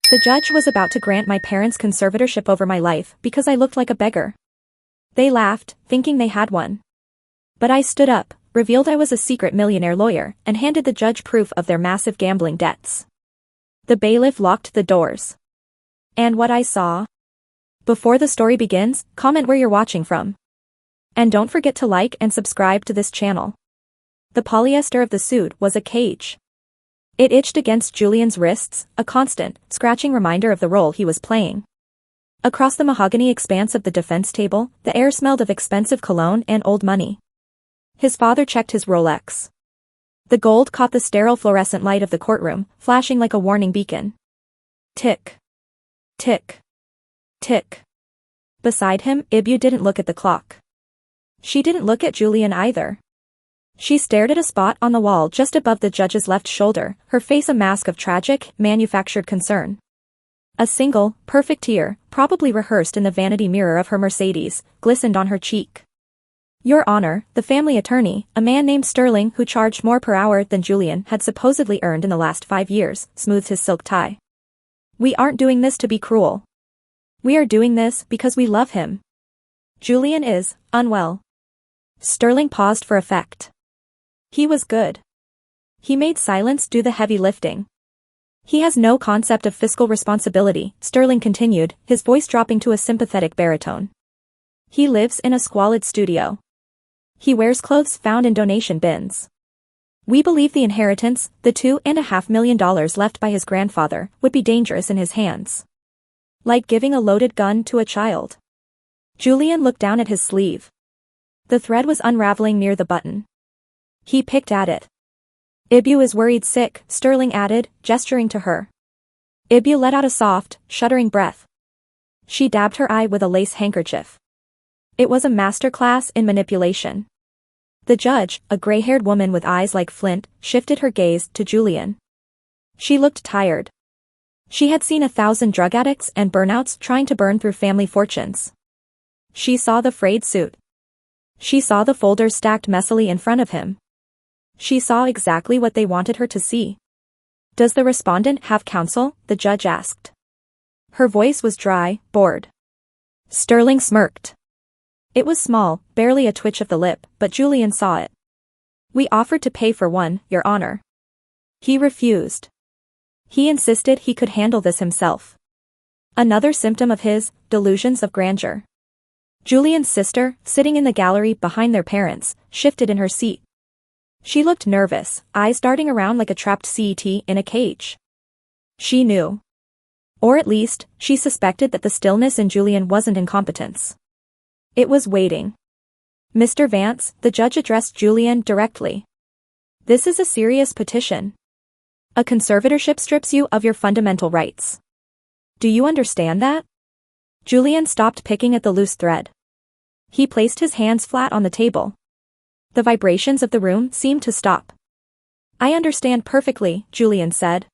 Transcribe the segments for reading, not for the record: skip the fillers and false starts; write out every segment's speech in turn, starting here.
The judge was about to grant my parents conservatorship over my life because I looked like a beggar. They laughed, thinking they had one. But I stood up, revealed I was a secret millionaire lawyer, and handed the judge proof of their massive gambling debts. The bailiff locked the doors. And what I saw? Before the story begins, comment where you're watching from. And don't forget to like and subscribe to this channel. The polyester of the suit was a cage. It itched against Julian's wrists, a constant, scratching reminder of the role he was playing. Across the mahogany expanse of the defense table, the air smelled of expensive cologne and old money. His father checked his Rolex. The gold caught the sterile fluorescent light of the courtroom, flashing like a warning beacon. Tick. Tick. Tick. Beside him, Ibu didn't look at the clock. She didn't look at Julian either. She stared at a spot on the wall just above the judge's left shoulder, her face a mask of tragic, manufactured concern. A single, perfect tear, probably rehearsed in the vanity mirror of her Mercedes, glistened on her cheek. Your Honor, the family attorney, a man named Sterling who charged more per hour than Julian had supposedly earned in the last 5 years, smoothed his silk tie. We aren't doing this to be cruel. We are doing this because we love him. Julian is unwell. Sterling paused for effect. He was good. He made silence do the heavy lifting. He has no concept of fiscal responsibility, Sterling continued, his voice dropping to a sympathetic baritone. He lives in a squalid studio. He wears clothes found in donation bins. We believe the inheritance, the $2.5 million left by his grandfather, would be dangerous in his hands. Like giving a loaded gun to a child. Julian looked down at his sleeve. The thread was unraveling near the button. He picked at it. Ibu is worried sick, Sterling added, gesturing to her. Ibu let out a soft, shuddering breath. She dabbed her eye with a lace handkerchief. It was a masterclass in manipulation. The judge, a gray-haired woman with eyes like flint, shifted her gaze to Julian. She looked tired. She had seen 1,000 drug addicts and burnouts trying to burn through family fortunes. She saw the frayed suit. She saw the folders stacked messily in front of him. She saw exactly what they wanted her to see. Does the respondent have counsel? The judge asked. Her voice was dry, bored. Sterling smirked. It was small, barely a twitch of the lip, but Julian saw it. We offered to pay for one, Your Honor. He refused. He insisted he could handle this himself. Another symptom of his delusions of grandeur. Julian's sister, sitting in the gallery behind their parents, shifted in her seat. She looked nervous, eyes darting around like a trapped CET in a cage. She knew. Or at least, she suspected that the stillness in Julian wasn't incompetence. It was waiting. Mr. Vance, the judge addressed Julian directly. This is a serious petition. A conservatorship strips you of your fundamental rights. Do you understand that? Julian stopped picking at the loose thread. He placed his hands flat on the table. The vibrations of the room seemed to stop. I understand perfectly, Julian said.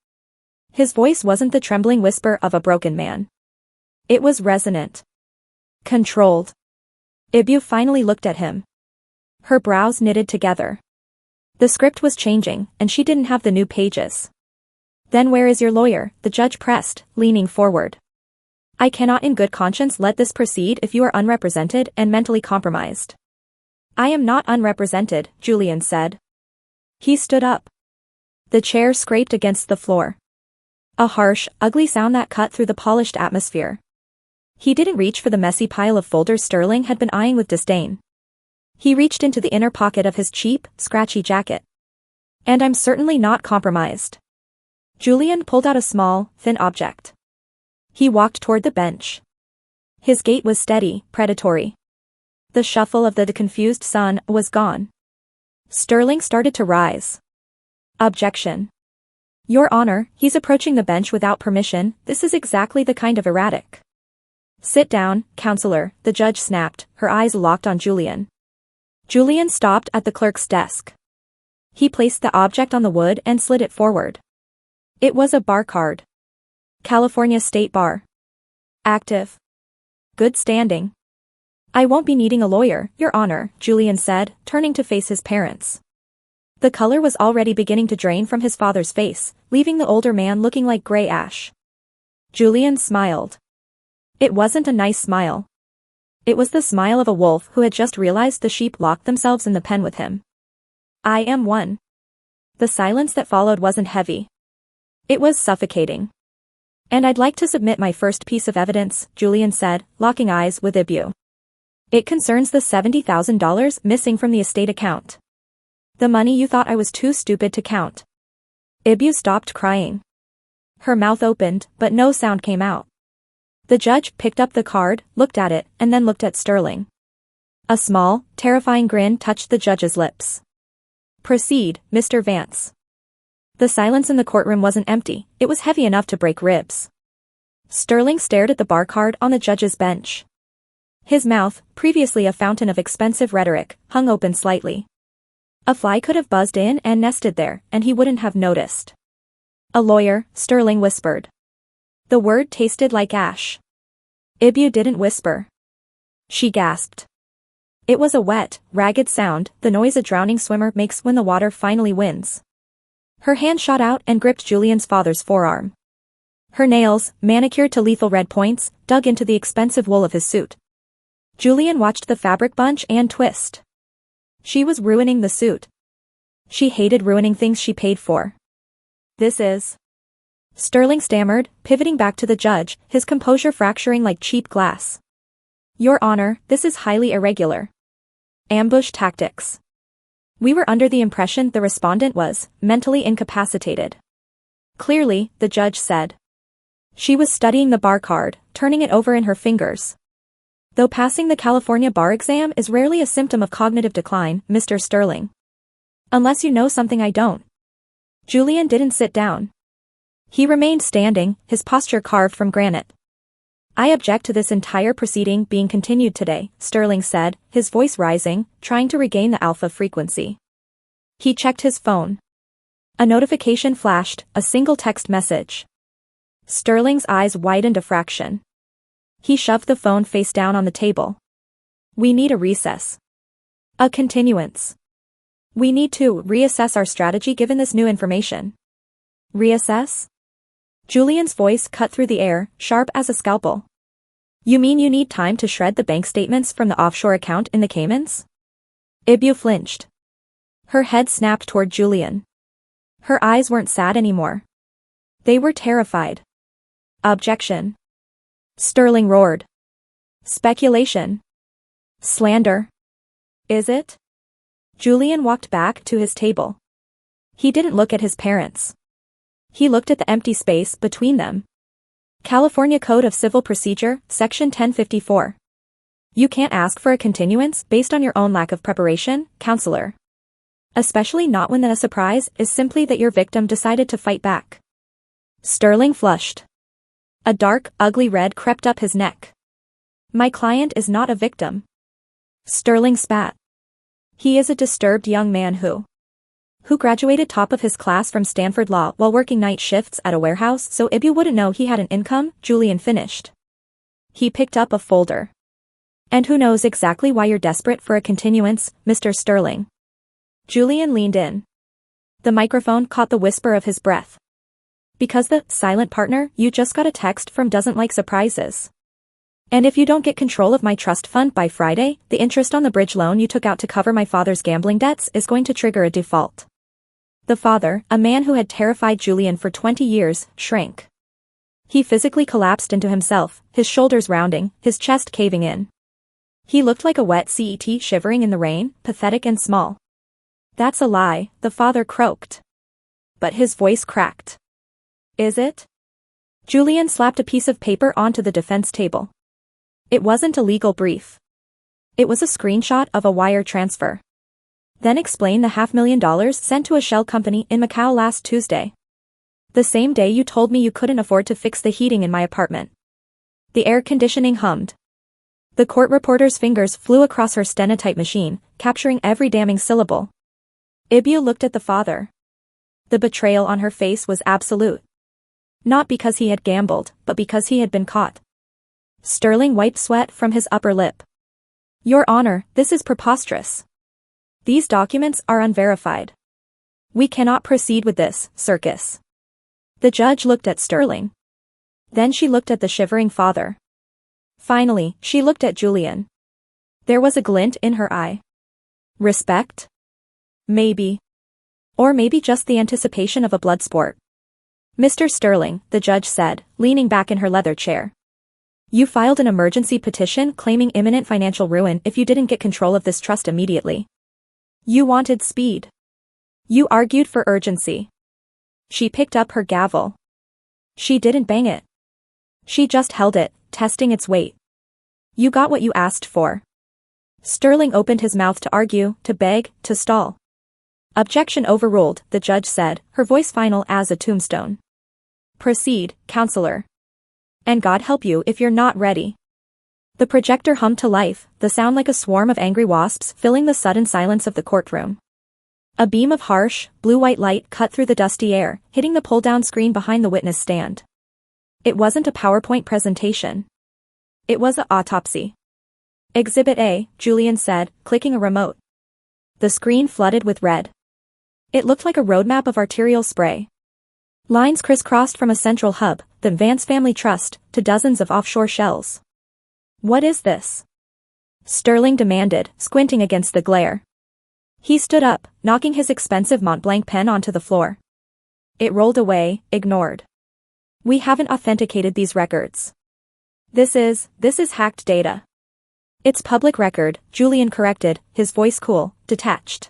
His voice wasn't the trembling whisper of a broken man. It was resonant. Controlled. Ibu finally looked at him. Her brows knitted together. The script was changing, and she didn't have the new pages. Then where is your lawyer? The judge pressed, leaning forward. I cannot in good conscience let this proceed if you are unrepresented and mentally compromised. I am not unrepresented, Julian said. He stood up. The chair scraped against the floor. A harsh, ugly sound that cut through the polished atmosphere. He didn't reach for the messy pile of folders Sterling had been eyeing with disdain. He reached into the inner pocket of his cheap, scratchy jacket. And I'm certainly not compromised. Julian pulled out a small, thin object. He walked toward the bench. His gait was steady, predatory. The shuffle of the confused son was gone. Sterling started to rise. Objection. Your Honor, he's approaching the bench without permission, this is exactly the kind of erratic. Sit down, counselor, the judge snapped, her eyes locked on Julian. Julian stopped at the clerk's desk. He placed the object on the wood and slid it forward. It was a bar card. California State Bar. Active. Good standing. I won't be needing a lawyer, Your Honor, Julian said, turning to face his parents. The color was already beginning to drain from his father's face, leaving the older man looking like gray ash. Julian smiled. It wasn't a nice smile. It was the smile of a wolf who had just realized the sheep locked themselves in the pen with him. I am one. The silence that followed wasn't heavy. It was suffocating. And I'd like to submit my first piece of evidence, Julian said, locking eyes with Ibu. It concerns the $70,000 missing from the estate account. The money you thought I was too stupid to count. Ibu stopped crying. Her mouth opened, but no sound came out. The judge picked up the card, looked at it, and then looked at Sterling. A small, terrifying grin touched the judge's lips. Proceed, Mr. Vance. The silence in the courtroom wasn't empty, it was heavy enough to break ribs. Sterling stared at the bar card on the judge's bench. His mouth, previously a fountain of expensive rhetoric, hung open slightly. A fly could have buzzed in and nested there, and he wouldn't have noticed. A lawyer, Sterling whispered. The word tasted like ash. Ibu didn't whisper. She gasped. It was a wet, ragged sound, the noise a drowning swimmer makes when the water finally wins. Her hand shot out and gripped Julian's father's forearm. Her nails, manicured to lethal red points, dug into the expensive wool of his suit. Julian watched the fabric bunch and twist. She was ruining the suit. She hated ruining things she paid for. This is... Sterling stammered, pivoting back to the judge, his composure fracturing like cheap glass. Your Honor, this is highly irregular. Ambush tactics. We were under the impression the respondent was mentally incapacitated. Clearly, the judge said. She was studying the bar card, turning it over in her fingers. Though passing the California bar exam is rarely a symptom of cognitive decline, Mr. Sterling. Unless you know something I don't. Julian didn't sit down. He remained standing, his posture carved from granite. I object to this entire proceeding being continued today, Sterling said, his voice rising, trying to regain the alpha frequency. He checked his phone. A notification flashed, a single text message. Sterling's eyes widened a fraction. He shoved the phone face down on the table. We need a recess. A continuance. We need to reassess our strategy given this new information. Reassess? Julian's voice cut through the air, sharp as a scalpel. You mean you need time to shred the bank statements from the offshore account in the Caymans? Ibu flinched. Her head snapped toward Julian. Her eyes weren't sad anymore. They were terrified. Objection. Sterling roared. Speculation. Slander. Is it? Julian walked back to his table. He didn't look at his parents. He looked at the empty space between them. California Code of Civil Procedure, Section 1054. You can't ask for a continuance based on your own lack of preparation, counselor. Especially not when the surprise is simply that your victim decided to fight back. Sterling flushed. A dark, ugly red crept up his neck. My client is not a victim. Sterling spat. He is a disturbed young man who graduated top of his class from Stanford Law while working night shifts at a warehouse so Ibu wouldn't know he had an income, Julian finished. He picked up a folder. And who knows exactly why you're desperate for a continuance, Mr. Sterling? Julian leaned in. The microphone caught the whisper of his breath. Because the silent partner you just got a text from doesn't like surprises. And if you don't get control of my trust fund by Friday, the interest on the bridge loan you took out to cover my father's gambling debts is going to trigger a default. The father, a man who had terrified Julian for 20 years, shrank. He physically collapsed into himself, his shoulders rounding, his chest caving in. He looked like a wet CET shivering in the rain, pathetic and small. That's a lie, the father croaked. But his voice cracked. Is it? Julian slapped a piece of paper onto the defense table. It wasn't a legal brief. It was a screenshot of a wire transfer. Then explain the $500,000 sent to a shell company in Macau last Tuesday. The same day you told me you couldn't afford to fix the heating in my apartment. The air conditioning hummed. The court reporter's fingers flew across her stenotype machine, capturing every damning syllable. Ibu looked at the father. The betrayal on her face was absolute. Not because he had gambled, but because he had been caught. Sterling wiped sweat from his upper lip. Your Honor, this is preposterous. These documents are unverified. We cannot proceed with this, circus. The judge looked at Sterling. Then she looked at the shivering father. Finally, she looked at Julian. There was a glint in her eye. Respect? Maybe. Or maybe just the anticipation of a blood sport. Mr. Sterling, the judge said, leaning back in her leather chair. You filed an emergency petition claiming imminent financial ruin if you didn't get control of this trust immediately. You wanted speed. You argued for urgency. She picked up her gavel. She didn't bang it. She just held it, testing its weight. You got what you asked for. Sterling opened his mouth to argue, to beg, to stall. Objection overruled, the judge said, her voice final as a tombstone. Proceed, counselor. And God help you if you're not ready. The projector hummed to life, the sound like a swarm of angry wasps filling the sudden silence of the courtroom. A beam of harsh, blue-white light cut through the dusty air, hitting the pull-down screen behind the witness stand. It wasn't a PowerPoint presentation. It was an autopsy. Exhibit A, Julian said, clicking a remote. The screen flooded with red. It looked like a roadmap of arterial spray. Lines crisscrossed from a central hub, the Vance Family Trust, to dozens of offshore shells. What is this? Sterling demanded, squinting against the glare. He stood up, knocking his expensive Montblanc pen onto the floor. It rolled away, ignored. We haven't authenticated these records. This is hacked data. It's public record, Julian corrected, his voice cool, detached.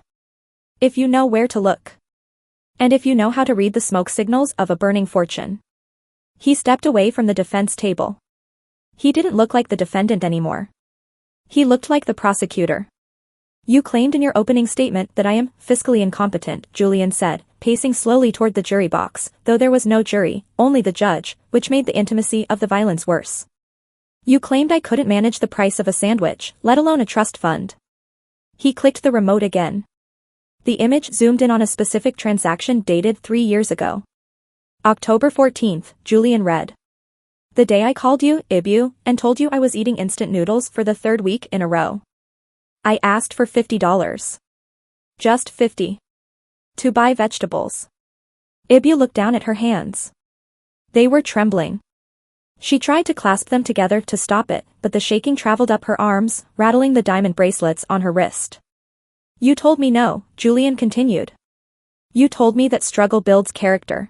If you know where to look. And if you know how to read the smoke signals of a burning fortune. He stepped away from the defense table. He didn't look like the defendant anymore. He looked like the prosecutor. You claimed in your opening statement that I am fiscally incompetent, Julian said, pacing slowly toward the jury box, though there was no jury, only the judge, which made the intimacy of the violence worse. You claimed I couldn't manage the price of a sandwich, let alone a trust fund. He clicked the remote again. The image zoomed in on a specific transaction dated 3 years ago. October 14th, Julian read. The day I called you, Ibu, and told you I was eating instant noodles for the 3rd week in a row. I asked for $50. Just 50. To buy vegetables. Ibu looked down at her hands. They were trembling. She tried to clasp them together to stop it, but the shaking traveled up her arms, rattling the diamond bracelets on her wrist. You told me no, Julian continued. You told me that struggle builds character.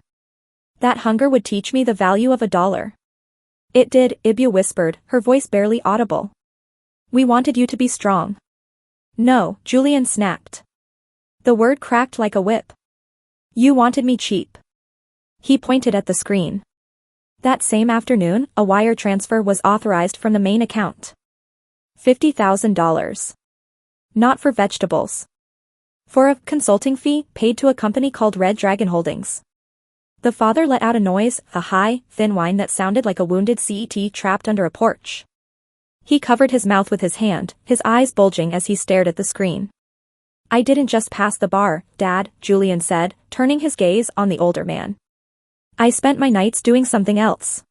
That hunger would teach me the value of $1. It did, Ibu whispered, her voice barely audible. We wanted you to be strong. No, Julian snapped. The word cracked like a whip. You wanted me cheap. He pointed at the screen. That same afternoon, a wire transfer was authorized from the main account. $50,000. Not for vegetables. For a consulting fee paid to a company called Red Dragon Holdings. The father let out a noise, a high, thin whine that sounded like a wounded CET trapped under a porch. He covered his mouth with his hand, his eyes bulging as he stared at the screen. I didn't just pass the bar, Dad, Julian said, turning his gaze on the older man. I spent my nights doing something else.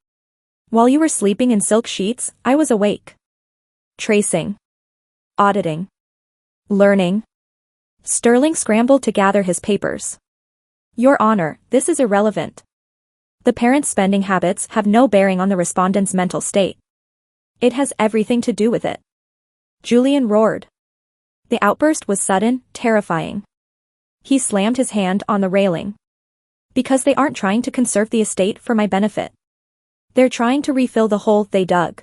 While you were sleeping in silk sheets, I was awake. Tracing. Auditing. Learning. Sterling scrambled to gather his papers. Your Honor, this is irrelevant. The parent's spending habits have no bearing on the respondent's mental state. It has everything to do with it. Julian roared. The outburst was sudden, terrifying. He slammed his hand on the railing. Because they aren't trying to conserve the estate for my benefit. They're trying to refill the hole they dug.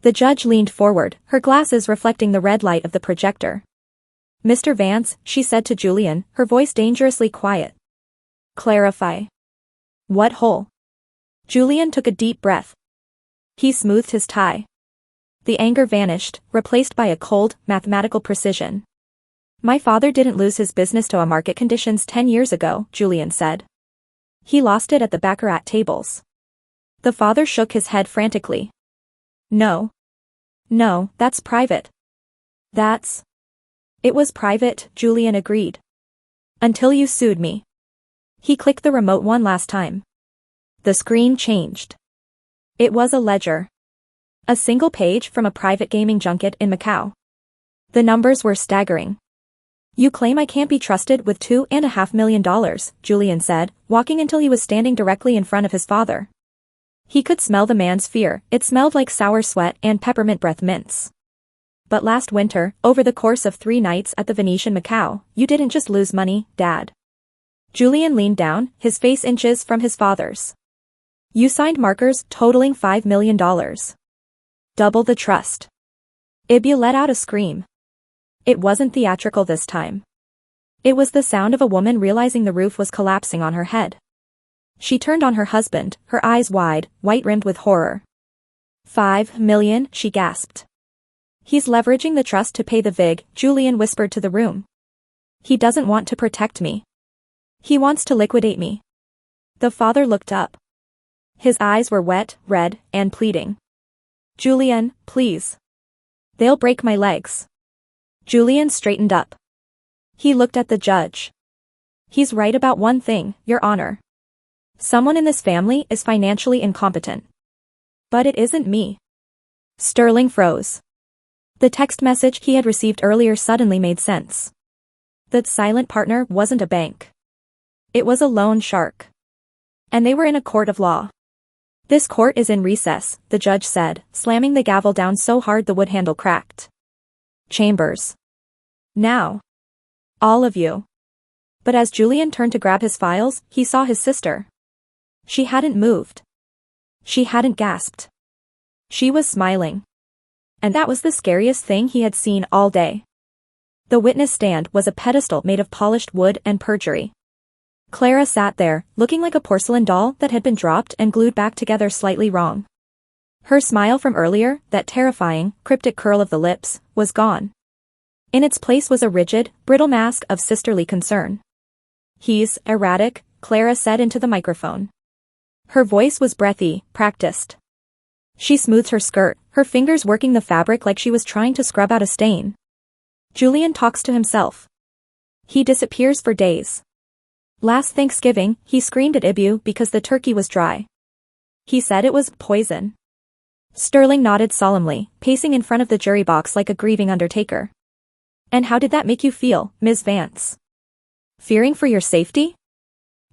The judge leaned forward, her glasses reflecting the red light of the projector. Mr. Vance, she said to Julian, her voice dangerously quiet. Clarify. What hole? Julian took a deep breath. He smoothed his tie. The anger vanished, replaced by a cold, mathematical precision. My father didn't lose his business to market conditions 10 years ago, Julian said. He lost it at the baccarat tables. The father shook his head frantically. No. No, that's private. It was private, Julian agreed. Until you sued me. He clicked the remote one last time. The screen changed. It was a ledger. A single page from a private gaming junket in Macau. The numbers were staggering. You claim I can't be trusted with $2.5 million, Julian said, walking until he was standing directly in front of his father. He could smell the man's fear. It smelled like sour sweat and peppermint breath mints. But last winter, over the course of 3 nights at the Venetian Macau, you didn't just lose money, Dad. Julian leaned down, his face inches from his father's. You signed markers totaling $5 million. Double the trust. Ibu let out a scream. It wasn't theatrical this time. It was the sound of a woman realizing the roof was collapsing on her head. She turned on her husband, her eyes wide, white-rimmed with horror. $5 million, she gasped. He's leveraging the trust to pay the vig, Julian whispered to the room. He doesn't want to protect me. He wants to liquidate me. The father looked up. His eyes were wet, red, and pleading. Julian, please. They'll break my legs. Julian straightened up. He looked at the judge. He's right about one thing, Your Honor. Someone in this family is financially incompetent. But it isn't me. Sterling froze. The text message he had received earlier suddenly made sense. The silent partner wasn't a bank. It was a loan shark. And they were in a court of law. This court is in recess, the judge said, slamming the gavel down so hard the wood handle cracked. Chambers. Now. All of you. But as Julian turned to grab his files, he saw his sister. She hadn't moved. She hadn't gasped. She was smiling. And that was the scariest thing he had seen all day. The witness stand was a pedestal made of polished wood and perjury. Clara sat there, looking like a porcelain doll that had been dropped and glued back together slightly wrong. Her smile from earlier, that terrifying, cryptic curl of the lips, was gone. In its place was a rigid, brittle mask of sisterly concern. He's erratic, Clara said into the microphone. Her voice was breathy, practiced. She smoothed her skirt, her fingers working the fabric like she was trying to scrub out a stain. Julian talks to himself. He disappears for days. Last Thanksgiving, he screamed at Ibu because the turkey was dry. He said it was poison. Sterling nodded solemnly, pacing in front of the jury box like a grieving undertaker. And how did that make you feel, Ms. Vance? Fearing for your safety?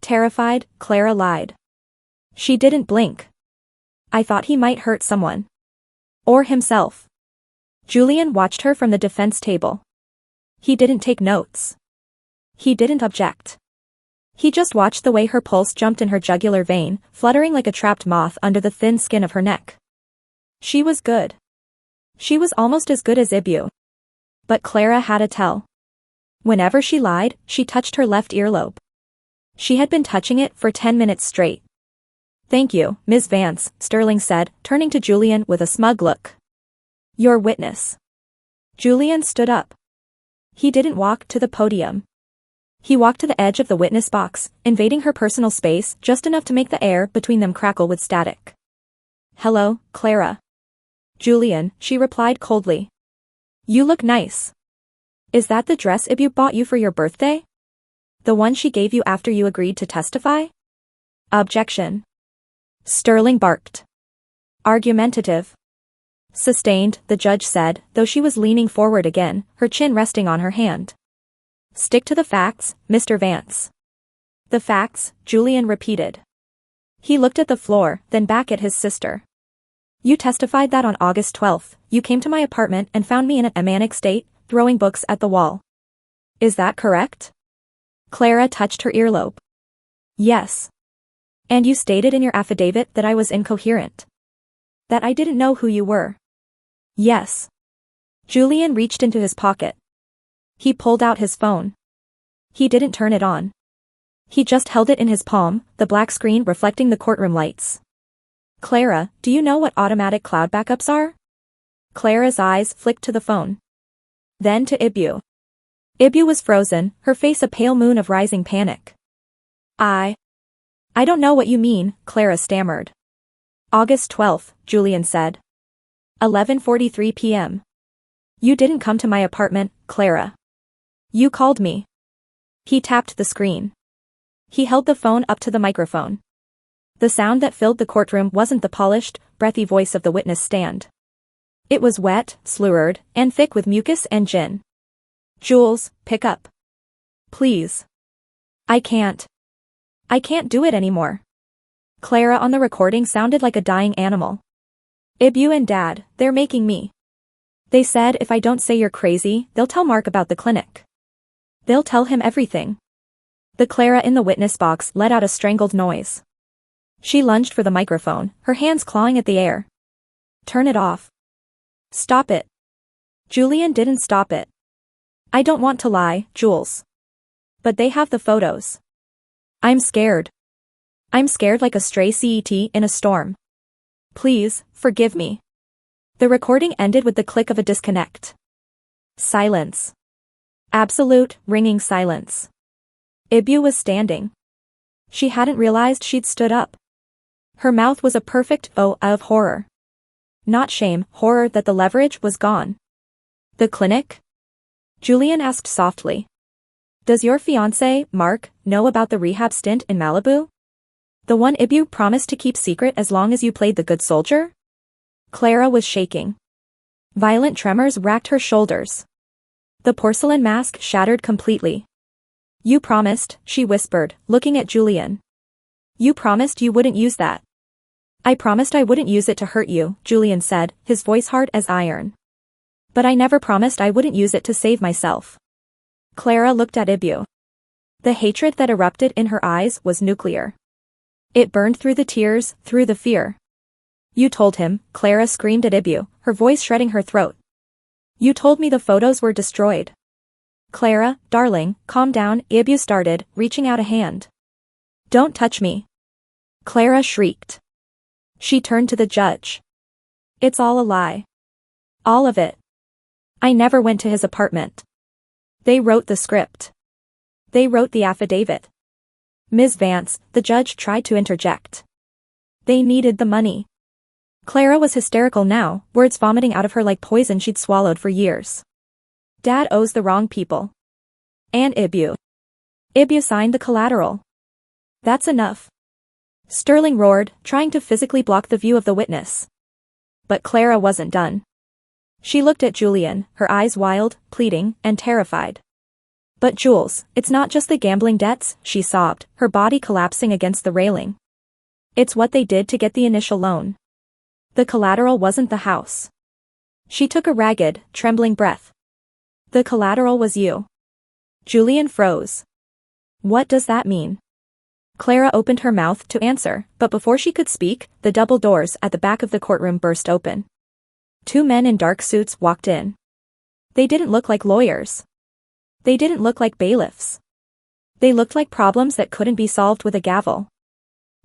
Terrified, Clara lied. She didn't blink. I thought he might hurt someone. Or himself. Julian watched her from the defense table. He didn't take notes. He didn't object. He just watched the way her pulse jumped in her jugular vein, fluttering like a trapped moth under the thin skin of her neck. She was good. She was almost as good as Ibu. But Clara had a tell. Whenever she lied, she touched her left earlobe. She had been touching it for 10 minutes straight. Thank you, Ms. Vance, Sterling said, turning to Julian with a smug look. Your witness. Julian stood up. He didn't walk to the podium. He walked to the edge of the witness box, invading her personal space just enough to make the air between them crackle with static. Hello, Clara. Julian, she replied coldly. You look nice. Is that the dress Ibu bought you for your birthday? The one she gave you after you agreed to testify? Objection. Sterling barked. Argumentative. Sustained, the judge said, though she was leaning forward again, her chin resting on her hand. Stick to the facts, Mr. Vance. The facts, Julian repeated. He looked at the floor, then back at his sister. You testified that on August 12th, you came to my apartment and found me in a manic state, throwing books at the wall. Is that correct? Clara touched her earlobe. Yes. And you stated in your affidavit that I was incoherent. That I didn't know who you were. Yes. Julian reached into his pocket. He pulled out his phone. He didn't turn it on. He just held it in his palm, the black screen reflecting the courtroom lights. Clara, do you know what automatic cloud backups are? Clara's eyes flicked to the phone. Then to Ibu. Ibu was frozen, her face a pale moon of rising panic. I don't know what you mean, Clara stammered. August 12th, Julian said. 11:43 p.m. You didn't come to my apartment, Clara. You called me. He tapped the screen. He held the phone up to the microphone. The sound that filled the courtroom wasn't the polished, breathy voice of the witness stand. It was wet, slurred, and thick with mucus and gin. Jules, pick up. Please. I can't do it anymore. Clara on the recording sounded like a dying animal. Ibu and Dad, they're making me. They said if I don't say you're crazy, they'll tell Mark about the clinic. They'll tell him everything. The Clara in the witness box let out a strangled noise. She lunged for the microphone, her hands clawing at the air. Turn it off. Stop it. Julian didn't stop it. I don't want to lie, Jules. But they have the photos. I'm scared. I'm scared like a stray cat in a storm. Please, forgive me. The recording ended with the click of a disconnect. Silence. Absolute, ringing silence. Ibu was standing. She hadn't realized she'd stood up. Her mouth was a perfect O of horror. Not shame, horror that the leverage was gone. The clinic? Julian asked softly. Does your fiancé, Mark, know about the rehab stint in Malibu? The one Ibu promised to keep secret as long as you played the good soldier? Clara was shaking. Violent tremors racked her shoulders. The porcelain mask shattered completely. You promised, she whispered, looking at Julian. You promised you wouldn't use that. I promised I wouldn't use it to hurt you, Julian said, his voice hard as iron. But I never promised I wouldn't use it to save myself. Clara looked at Ibu. The hatred that erupted in her eyes was nuclear. It burned through the tears, through the fear. You told him, Clara screamed at Ibu, her voice shredding her throat. You told me the photos were destroyed. Clara, darling, calm down, Ibu started, reaching out a hand. Don't touch me. Clara shrieked. She turned to the judge. It's all a lie. All of it. I never went to his apartment. They wrote the script. They wrote the affidavit. Ms. Vance, the judge tried to interject. They needed the money. Clara was hysterical now, words vomiting out of her like poison she'd swallowed for years. Dad owes the wrong people. And Ibu. Ibu signed the collateral. That's enough. Sterling roared, trying to physically block the view of the witness. But Clara wasn't done. She looked at Julian, her eyes wild, pleading, and terrified. But Jules, it's not just the gambling debts, she sobbed, her body collapsing against the railing. It's what they did to get the initial loan. The collateral wasn't the house. She took a ragged, trembling breath. The collateral was you. Julian froze. What does that mean? Clara opened her mouth to answer, but before she could speak, the double doors at the back of the courtroom burst open. Two men in dark suits walked in. They didn't look like lawyers. They didn't look like bailiffs. They looked like problems that couldn't be solved with a gavel.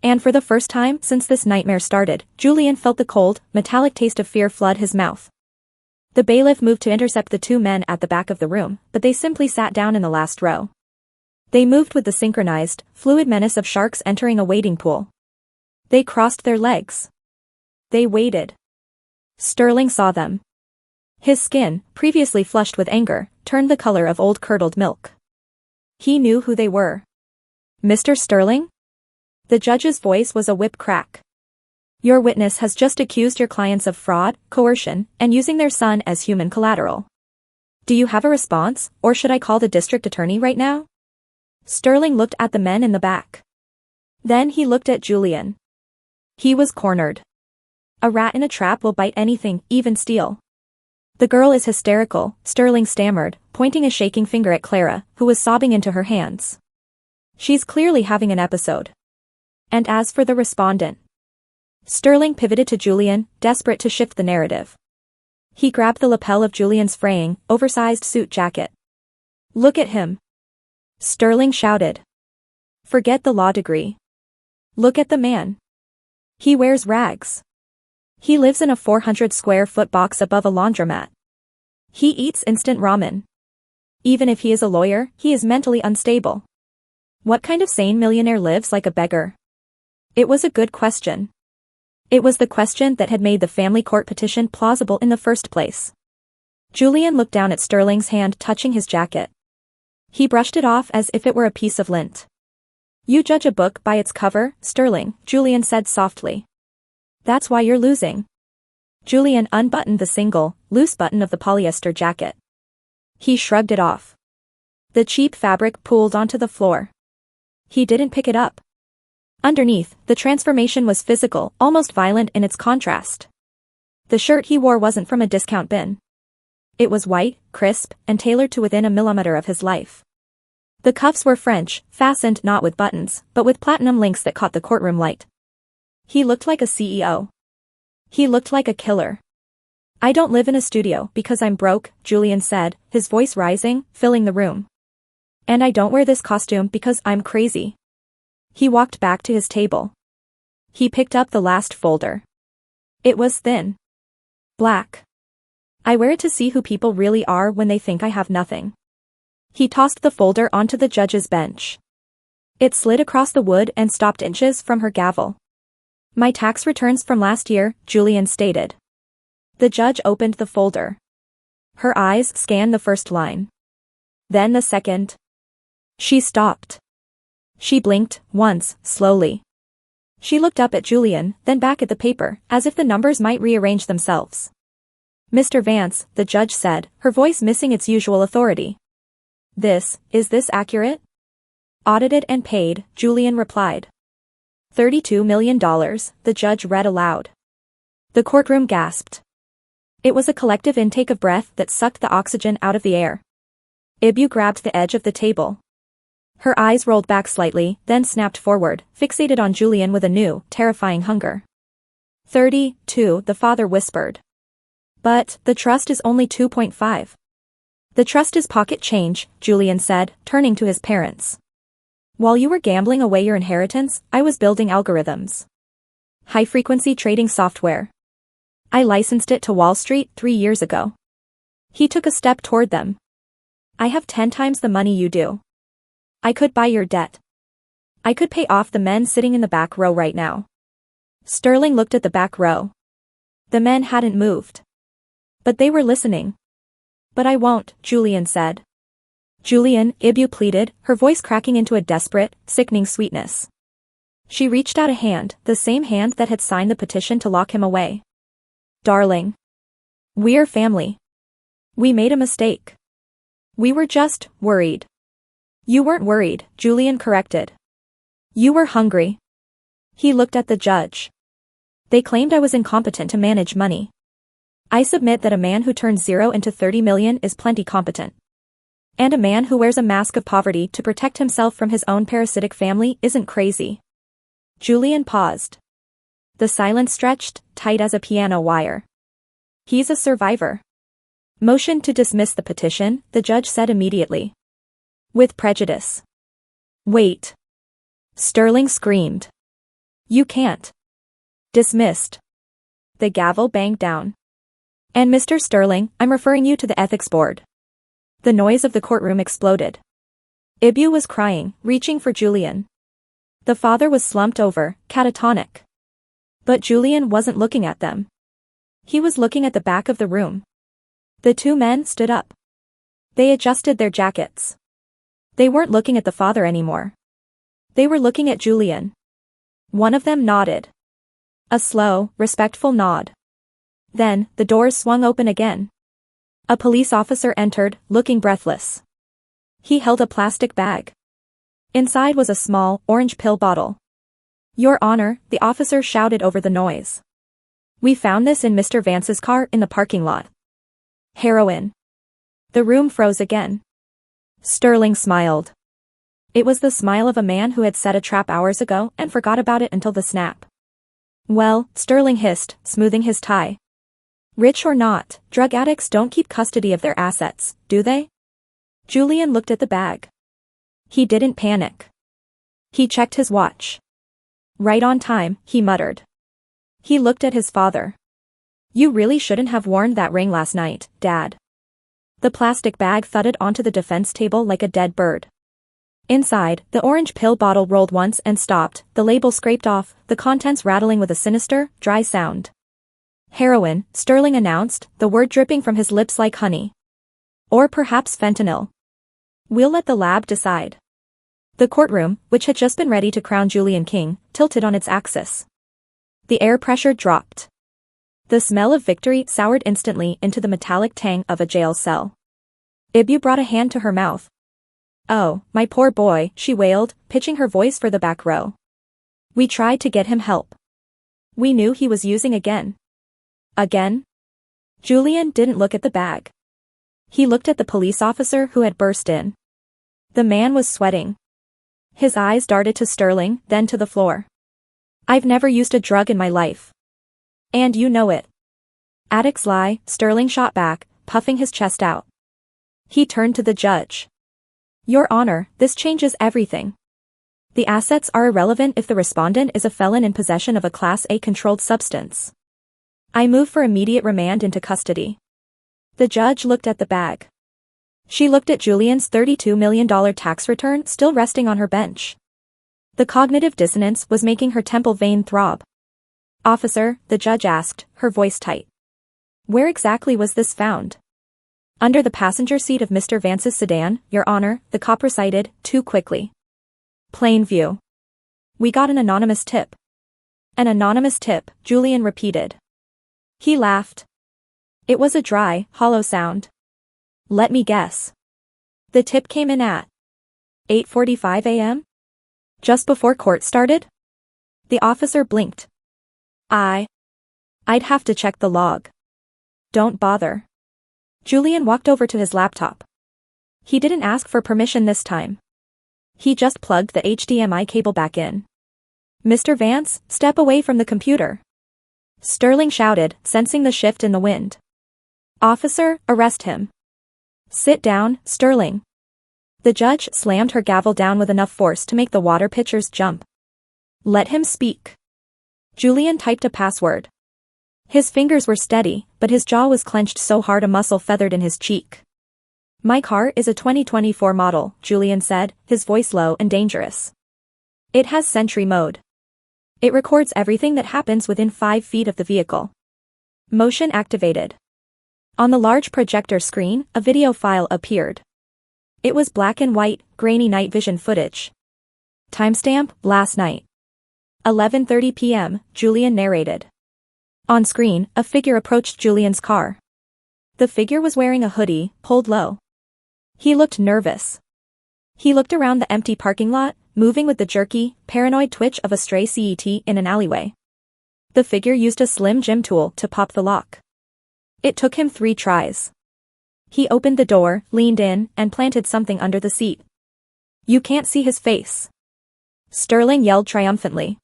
And for the first time since this nightmare started, Julian felt the cold, metallic taste of fear flood his mouth. The bailiff moved to intercept the two men at the back of the room, but they simply sat down in the last row. They moved with the synchronized, fluid menace of sharks entering a wading pool. They crossed their legs. They waited. Sterling saw them. His skin, previously flushed with anger, turned the color of old curdled milk. He knew who they were. Mr. Sterling? The judge's voice was a whip crack. Your witness has just accused your clients of fraud, coercion, and using their son as human collateral. Do you have a response, or should I call the district attorney right now? Sterling looked at the men in the back. Then he looked at Julian. He was cornered. A rat in a trap will bite anything, even steel. The girl is hysterical, Sterling stammered, pointing a shaking finger at Clara, who was sobbing into her hands. She's clearly having an episode. And as for the respondent. Sterling pivoted to Julian, desperate to shift the narrative. He grabbed the lapel of Julian's fraying, oversized suit jacket. Look at him. Sterling shouted. Forget the law degree. Look at the man. He wears rags. He lives in a 400-square-foot box above a laundromat. He eats instant ramen. Even if he is a lawyer, he is mentally unstable. What kind of sane millionaire lives like a beggar? It was a good question. It was the question that had made the family court petition plausible in the first place. Julian looked down at Sterling's hand touching his jacket. He brushed it off as if it were a piece of lint. You judge a book by its cover, Sterling, Julian said softly. That's why you're losing. Julian unbuttoned the single, loose button of the polyester jacket. He shrugged it off. The cheap fabric pooled onto the floor. He didn't pick it up. Underneath, the transformation was physical, almost violent in its contrast. The shirt he wore wasn't from a discount bin. It was white, crisp, and tailored to within a millimeter of his life. The cuffs were French, fastened not with buttons, but with platinum links that caught the courtroom light. He looked like a CEO. He looked like a killer. I don't live in a studio because I'm broke, Julian said, his voice rising, filling the room. And I don't wear this costume because I'm crazy. He walked back to his table. He picked up the last folder. It was thin. Black. I wear it to see who people really are when they think I have nothing. He tossed the folder onto the judge's bench. It slid across the wood and stopped inches from her gavel. My tax returns from last year, Julian stated. The judge opened the folder. Her eyes scanned the first line. Then the second. She stopped. She blinked, once, slowly. She looked up at Julian, then back at the paper, as if the numbers might rearrange themselves. Mr. Vance, the judge said, her voice missing its usual authority. Is this accurate? Audited and paid, Julian replied. $32 million, the judge read aloud. The courtroom gasped. It was a collective intake of breath that sucked the oxygen out of the air. Ibu grabbed the edge of the table. Her eyes rolled back slightly, then snapped forward, fixated on Julian with a new, terrifying hunger. 32, the father whispered. But, the trust is only 2.5. The trust is pocket change, Julian said, turning to his parents. While you were gambling away your inheritance, I was building algorithms. High-frequency trading software. I licensed it to Wall Street 3 years ago. He took a step toward them. I have 10 times the money you do. I could buy your debt. I could pay off the men sitting in the back row right now. Sterling looked at the back row. The men hadn't moved. But they were listening. But I won't, Julian said. Julian, Ibu pleaded, her voice cracking into a desperate, sickening sweetness. She reached out a hand, the same hand that had signed the petition to lock him away. Darling. We're family. We made a mistake. We were just worried. You weren't worried, Julian corrected. You were hungry. He looked at the judge. They claimed I was incompetent to manage money. I submit that a man who turns 0 into 30 million is plenty competent. And a man who wears a mask of poverty to protect himself from his own parasitic family isn't crazy. Julian paused. The silence stretched, tight as a piano wire. He's a survivor. Motion to dismiss the petition, the judge said immediately. With prejudice. Wait. Sterling screamed. You can't. Dismissed. The gavel banged down. And Mr. Sterling, I'm referring you to the ethics board. The noise of the courtroom exploded. Ibu was crying, reaching for Julian. The father was slumped over, catatonic. But Julian wasn't looking at them. He was looking at the back of the room. The two men stood up. They adjusted their jackets. They weren't looking at the father anymore. They were looking at Julian. One of them nodded. A slow, respectful nod. Then, the doors swung open again. A police officer entered, looking breathless. He held a plastic bag. Inside was a small, orange pill bottle. Your Honor, the officer shouted over the noise. We found this in Mr. Vance's car in the parking lot. Heroin. The room froze again. Sterling smiled. It was the smile of a man who had set a trap hours ago and forgot about it until the snap. Well, Sterling hissed, smoothing his tie. Rich or not, drug addicts don't keep custody of their assets, do they? Julian looked at the bag. He didn't panic. He checked his watch. Right on time, he muttered. He looked at his father. You really shouldn't have worn that ring last night, Dad. The plastic bag thudded onto the defense table like a dead bird. Inside, the orange pill bottle rolled once and stopped, the label scraped off, the contents rattling with a sinister, dry sound. Heroin, Sterling announced, the word dripping from his lips like honey. Or perhaps fentanyl. We'll let the lab decide. The courtroom, which had just been ready to crown Julian king, tilted on its axis. The air pressure dropped. The smell of victory soured instantly into the metallic tang of a jail cell. Ibu brought a hand to her mouth. Oh, my poor boy, she wailed, pitching her voice for the back row. We tried to get him help. We knew he was using again. Again? Julian didn't look at the bag. He looked at the police officer who had burst in. The man was sweating. His eyes darted to Sterling, then to the floor. I've never used a drug in my life. And you know it. Addicts lie, Sterling shot back, puffing his chest out. He turned to the judge. Your Honor, this changes everything. The assets are irrelevant if the respondent is a felon in possession of a Class A controlled substance. I move for immediate remand into custody. The judge looked at the bag. She looked at Julian's $32 million tax return still resting on her bench. The cognitive dissonance was making her temple vein throb. Officer, the judge asked, her voice tight. Where exactly was this found? Under the passenger seat of Mr. Vance's sedan, Your Honor, the cop recited, too quickly. Plain view. We got an anonymous tip. An anonymous tip, Julian repeated. He laughed. It was a dry, hollow sound. Let me guess. The tip came in at 8:45 a.m.? Just before court started? The officer blinked. I'd have to check the log. Don't bother. Julian walked over to his laptop. He didn't ask for permission this time. He just plugged the HDMI cable back in. Mr. Vance, step away from the computer. Sterling shouted, sensing the shift in the wind. Officer, arrest him. Sit down, Sterling. The judge slammed her gavel down with enough force to make the water pitchers jump. Let him speak. Julian typed a password. His fingers were steady, but his jaw was clenched so hard a muscle feathered in his cheek. My car is a 2024 model, Julian said, his voice low and dangerous. It has Sentry mode. It records everything that happens within 5 feet of the vehicle. Motion activated. On the large projector screen, a video file appeared. It was black and white, grainy night vision footage. Timestamp, last night. 11:30 p.m., Julian narrated. On screen, a figure approached Julian's car. The figure was wearing a hoodie, pulled low. He looked nervous. He looked around the empty parking lot, moving with the jerky, paranoid twitch of a stray CET in an alleyway. The figure used a slim gym tool to pop the lock. It took him 3 tries. He opened the door, leaned in, and planted something under the seat. You can't see his face. Sterling yelled triumphantly.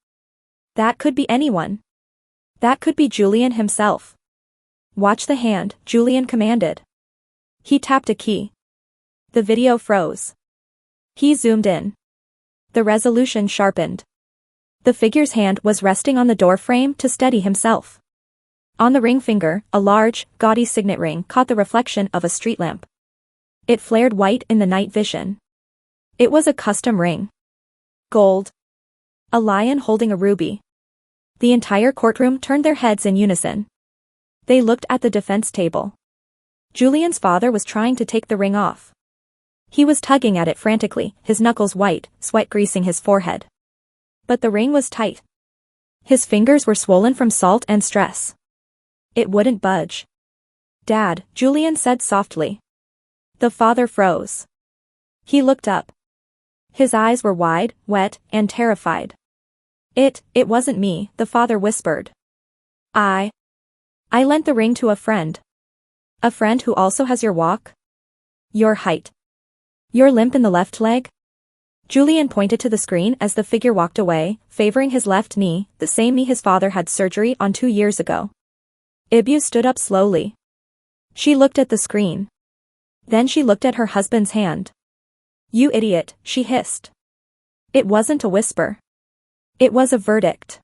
That could be anyone. That could be Julian himself. Watch the hand, Julian commanded. He tapped a key. The video froze. He zoomed in. The resolution sharpened. The figure's hand was resting on the door frame to steady himself. On the ring finger, a large, gaudy signet ring caught the reflection of a street lamp. It flared white in the night vision. It was a custom ring. Gold. A lion holding a ruby. The entire courtroom turned their heads in unison. They looked at the defense table. Julian's father was trying to take the ring off. He was tugging at it frantically, his knuckles white, sweat greasing his forehead. But the ring was tight. His fingers were swollen from salt and stress. It wouldn't budge. Dad, Julian said softly. The father froze. He looked up. His eyes were wide, wet, and terrified. It wasn't me, the father whispered. I lent the ring to a friend. A friend who also has your walk? Your height. Your limp in the left leg? Julian pointed to the screen as the figure walked away, favoring his left knee, the same knee his father had surgery on 2 years ago. Ibu stood up slowly. She looked at the screen. Then she looked at her husband's hand. You idiot, she hissed. It wasn't a whisper. It was a verdict.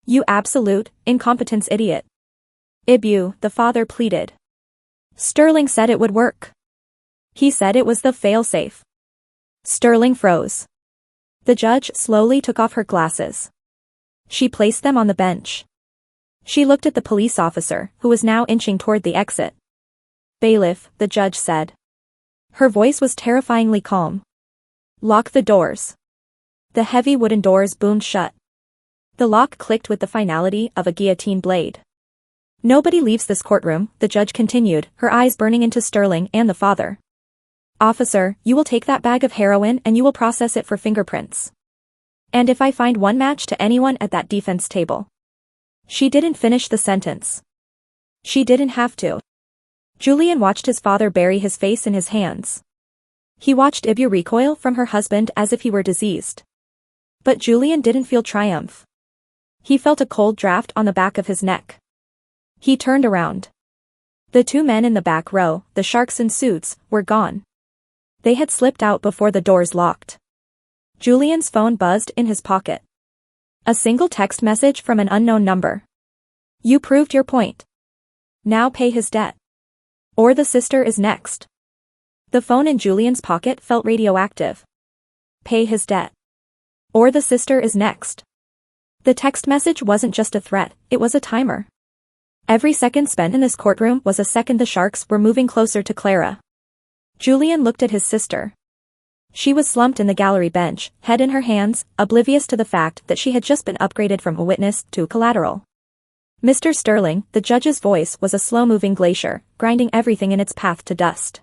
You absolute, incompetence idiot. Ibu, the father pleaded. Sterling said it would work. He said it was the fail-safe. Sterling froze. The judge slowly took off her glasses. She placed them on the bench. She looked at the police officer, who was now inching toward the exit. Bailiff, the judge said. Her voice was terrifyingly calm. Lock the doors. The heavy wooden doors boomed shut. The lock clicked with the finality of a guillotine blade. Nobody leaves this courtroom, the judge continued, her eyes burning into Sterling and the father. Officer, you will take that bag of heroin and you will process it for fingerprints. And if I find one match to anyone at that defense table. She didn't finish the sentence. She didn't have to. Julian watched his father bury his face in his hands. He watched Ibu recoil from her husband as if he were diseased. But Julian didn't feel triumph. He felt a cold draft on the back of his neck. He turned around. The two men in the back row, the sharks in suits, were gone. They had slipped out before the doors locked. Julian's phone buzzed in his pocket. A single text message from an unknown number. You proved your point. Now pay his debt. Or the sister is next. The phone in Julian's pocket felt radioactive. Pay his debt. Or the sister is next. The text message wasn't just a threat, it was a timer. Every second spent in this courtroom was a second the sharks were moving closer to Clara. Julian looked at his sister. She was slumped in the gallery bench, head in her hands, oblivious to the fact that she had just been upgraded from a witness to collateral. Mr. Sterling, the judge's voice was a slow-moving glacier, grinding everything in its path to dust.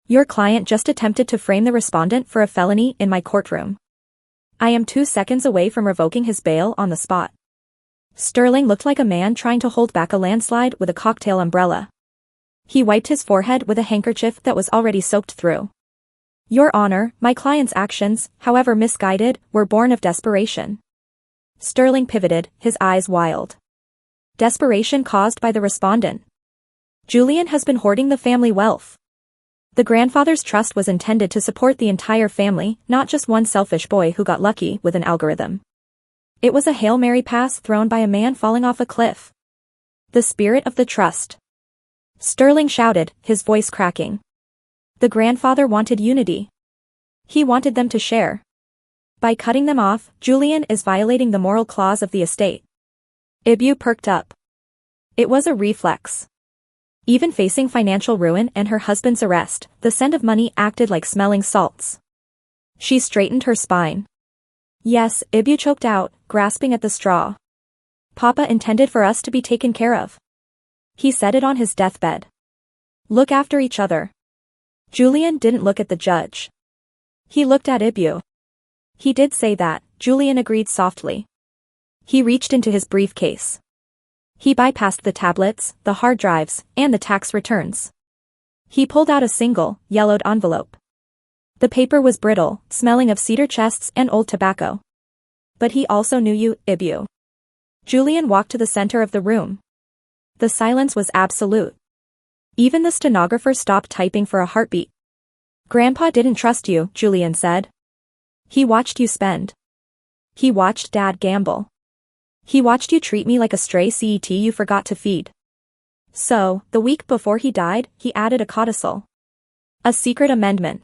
Your client just attempted to frame the respondent for a felony in my courtroom. I am 2 seconds away from revoking his bail on the spot. Sterling looked like a man trying to hold back a landslide with a cocktail umbrella. He wiped his forehead with a handkerchief that was already soaked through. Your Honor, my client's actions, however misguided, were born of desperation. Sterling pivoted, his eyes wild. Desperation caused by the respondent. Julian has been hoarding the family wealth. The grandfather's trust was intended to support the entire family, not just one selfish boy who got lucky with an algorithm. It was a Hail Mary pass thrown by a man falling off a cliff. The spirit of the trust. Sterling shouted, his voice cracking. The grandfather wanted unity. He wanted them to share. By cutting them off, Julian is violating the moral clause of the estate. Ibu perked up. It was a reflex. Even facing financial ruin and her husband's arrest, the scent of money acted like smelling salts. She straightened her spine. Yes, Ibu choked out, grasping at the straw. Papa intended for us to be taken care of. He said it on his deathbed. Look after each other. Julian didn't look at the judge. He looked at Ibu. He did say that, Julian agreed softly. He reached into his briefcase. He bypassed the tablets, the hard drives, and the tax returns. He pulled out a single, yellowed envelope. The paper was brittle, smelling of cedar chests and old tobacco. But he also knew you, Ibu. Julian walked to the center of the room. The silence was absolute. Even the stenographer stopped typing for a heartbeat. Grandpa didn't trust you, Julian said. He watched you spend. He watched Dad gamble. He watched you treat me like a stray CET you forgot to feed. So, the week before he died, he added a codicil. A secret amendment.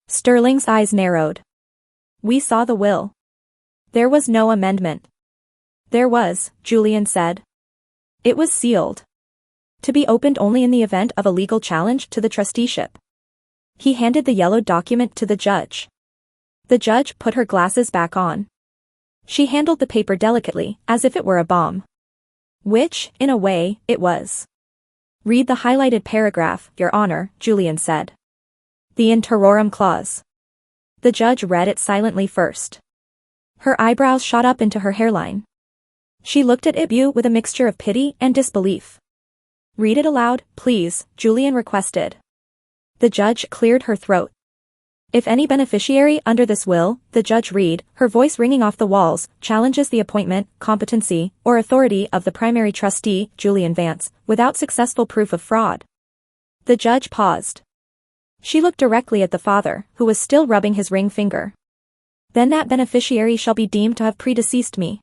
Sterling's eyes narrowed. We saw the will. There was no amendment. There was, Julian said. It was sealed. To be opened only in the event of a legal challenge to the trusteeship. He handed the yellowed document to the judge. The judge put her glasses back on. She handled the paper delicately, as if it were a bomb. Which, in a way, it was. Read the highlighted paragraph, Your Honor, Julian said. The in terrorem clause. The judge read it silently first. Her eyebrows shot up into her hairline. She looked at Ibu with a mixture of pity and disbelief. Read it aloud, please, Julian requested. The judge cleared her throat. If any beneficiary under this will, the judge read, her voice ringing off the walls, challenges the appointment, competency, or authority of the primary trustee, Julian Vance, without successful proof of fraud. The judge paused. She looked directly at the father, who was still rubbing his ring finger. Then that beneficiary shall be deemed to have predeceased me.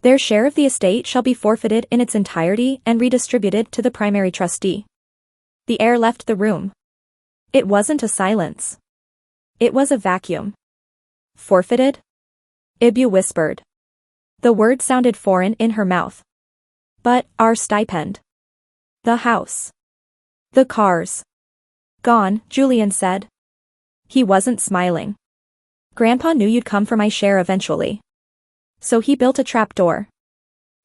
Their share of the estate shall be forfeited in its entirety and redistributed to the primary trustee. The air left the room. It wasn't a silence. It was a vacuum. Forfeited? Ibu whispered. The word sounded foreign in her mouth. But, our stipend. The house. The cars. Gone, Julian said. He wasn't smiling. Grandpa knew you'd come for my share eventually. So he built a trapdoor.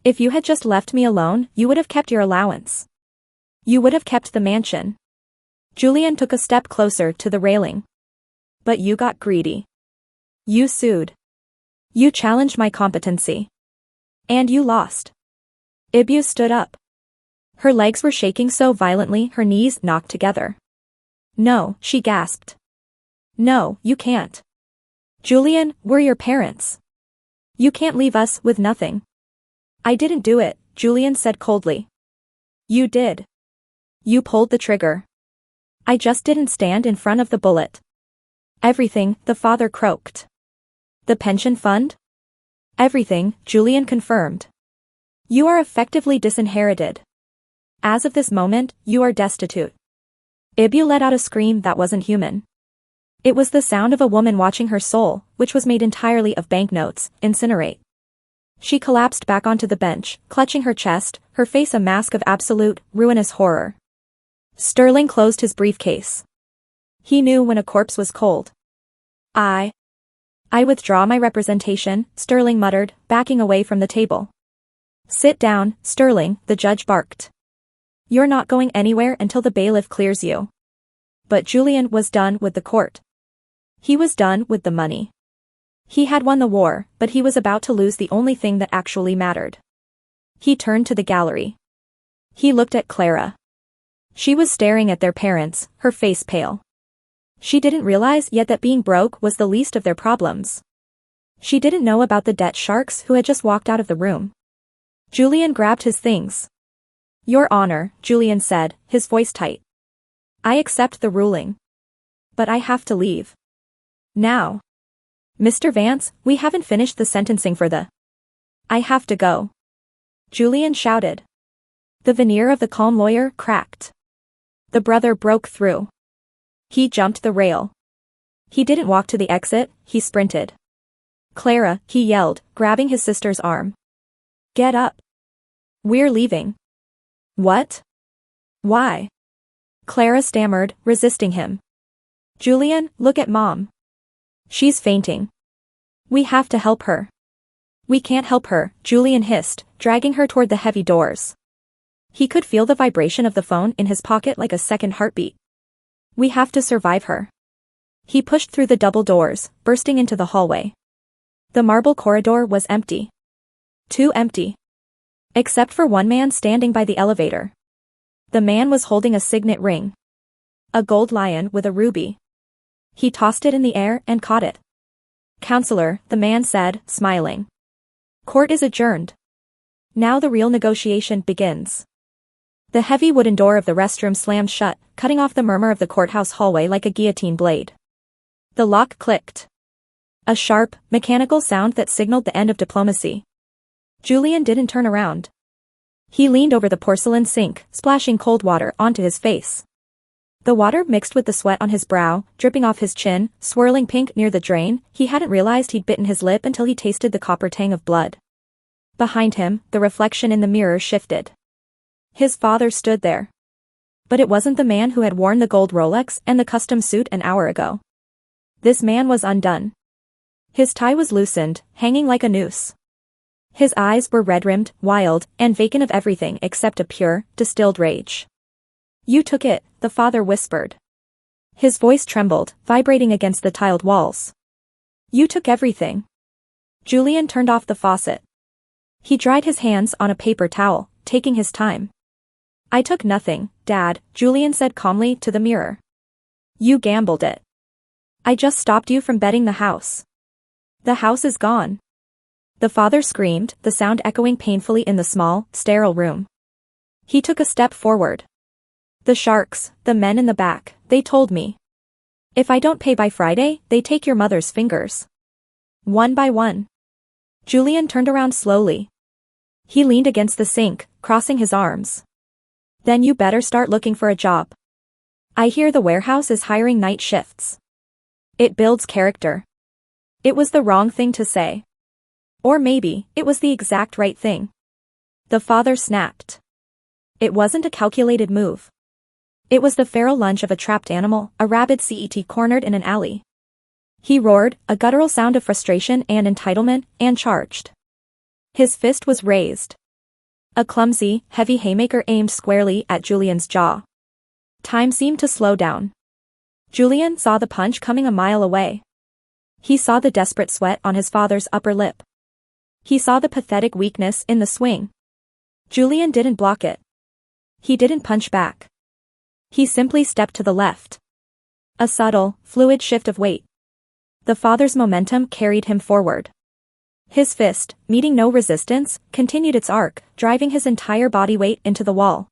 If you had just left me alone, you would have kept your allowance. You would have kept the mansion. Julian took a step closer to the railing. But you got greedy. You sued. You challenged my competency. And you lost. Ibu stood up. Her legs were shaking so violently her knees knocked together. No, she gasped. No, you can't. Julian, we're your parents. You can't leave us with nothing. I didn't do it, Julian said coldly. You did. You pulled the trigger. I just didn't stand in front of the bullet. Everything, the father croaked. The pension fund? Everything, Julian confirmed. You are effectively disinherited. As of this moment, you are destitute. Ibu let out a scream that wasn't human. It was the sound of a woman watching her soul, which was made entirely of banknotes, incinerate. She collapsed back onto the bench, clutching her chest, her face a mask of absolute, ruinous horror. Sterling closed his briefcase. He knew when a corpse was cold. I withdraw my representation, Sterling muttered, backing away from the table. Sit down, Sterling, the judge barked. You're not going anywhere until the bailiff clears you. But Julian was done with the court. He was done with the money. He had won the war, but he was about to lose the only thing that actually mattered. He turned to the gallery. He looked at Clara. She was staring at their parents, her face pale. She didn't realize yet that being broke was the least of their problems. She didn't know about the debt sharks who had just walked out of the room. Julian grabbed his things. Your Honor, Julian said, his voice tight. I accept the ruling. But I have to leave. Now. Mr. Vance, we haven't finished the sentencing for the... I have to go. Julian shouted. The veneer of the calm lawyer cracked. The brother broke through. He jumped the rail. He didn't walk to the exit, he sprinted. Clara, he yelled, grabbing his sister's arm. Get up. We're leaving. What? Why? Clara stammered, resisting him. Julian, look at Mom. She's fainting. We have to help her. We can't help her, Julian hissed, dragging her toward the heavy doors. He could feel the vibration of the phone in his pocket like a second heartbeat. We have to survive her. He pushed through the double doors, bursting into the hallway. The marble corridor was empty. Too empty. Except for one man standing by the elevator. The man was holding a signet ring. A gold lion with a ruby. He tossed it in the air and caught it. Counselor, the man said, smiling. Court is adjourned. Now the real negotiation begins. The heavy wooden door of the restroom slammed shut, cutting off the murmur of the courthouse hallway like a guillotine blade. The lock clicked. A sharp, mechanical sound that signaled the end of diplomacy. Julian didn't turn around. He leaned over the porcelain sink, splashing cold water onto his face. The water mixed with the sweat on his brow, dripping off his chin, swirling pink near the drain. He hadn't realized he'd bitten his lip until he tasted the copper tang of blood. Behind him, the reflection in the mirror shifted. His father stood there. But it wasn't the man who had worn the gold Rolex and the custom suit an hour ago. This man was undone. His tie was loosened, hanging like a noose. His eyes were red-rimmed, wild, and vacant of everything except a pure, distilled rage. You took it, the father whispered. His voice trembled, vibrating against the tiled walls. You took everything. Julian turned off the faucet. He dried his hands on a paper towel, taking his time. I took nothing, Dad, Julian said calmly to the mirror. You gambled it. I just stopped you from betting the house. The house is gone. The father screamed, the sound echoing painfully in the small, sterile room. He took a step forward. The sharks, the men in the back, they told me. If I don't pay by Friday, they take your mother's fingers. One by one. Julian turned around slowly. He leaned against the sink, crossing his arms. Then you better start looking for a job. I hear the warehouse is hiring night shifts. It builds character. It was the wrong thing to say. Or maybe, it was the exact right thing. The father snapped. It wasn't a calculated move. It was the feral lunge of a trapped animal, a rabid CET cornered in an alley. He roared, a guttural sound of frustration and entitlement, and charged. His fist was raised. A clumsy, heavy haymaker aimed squarely at Julian's jaw. Time seemed to slow down. Julian saw the punch coming a mile away. He saw the desperate sweat on his father's upper lip. He saw the pathetic weakness in the swing. Julian didn't block it. He didn't punch back. He simply stepped to the left. A subtle, fluid shift of weight. The father's momentum carried him forward. His fist, meeting no resistance, continued its arc, driving his entire body weight into the wall.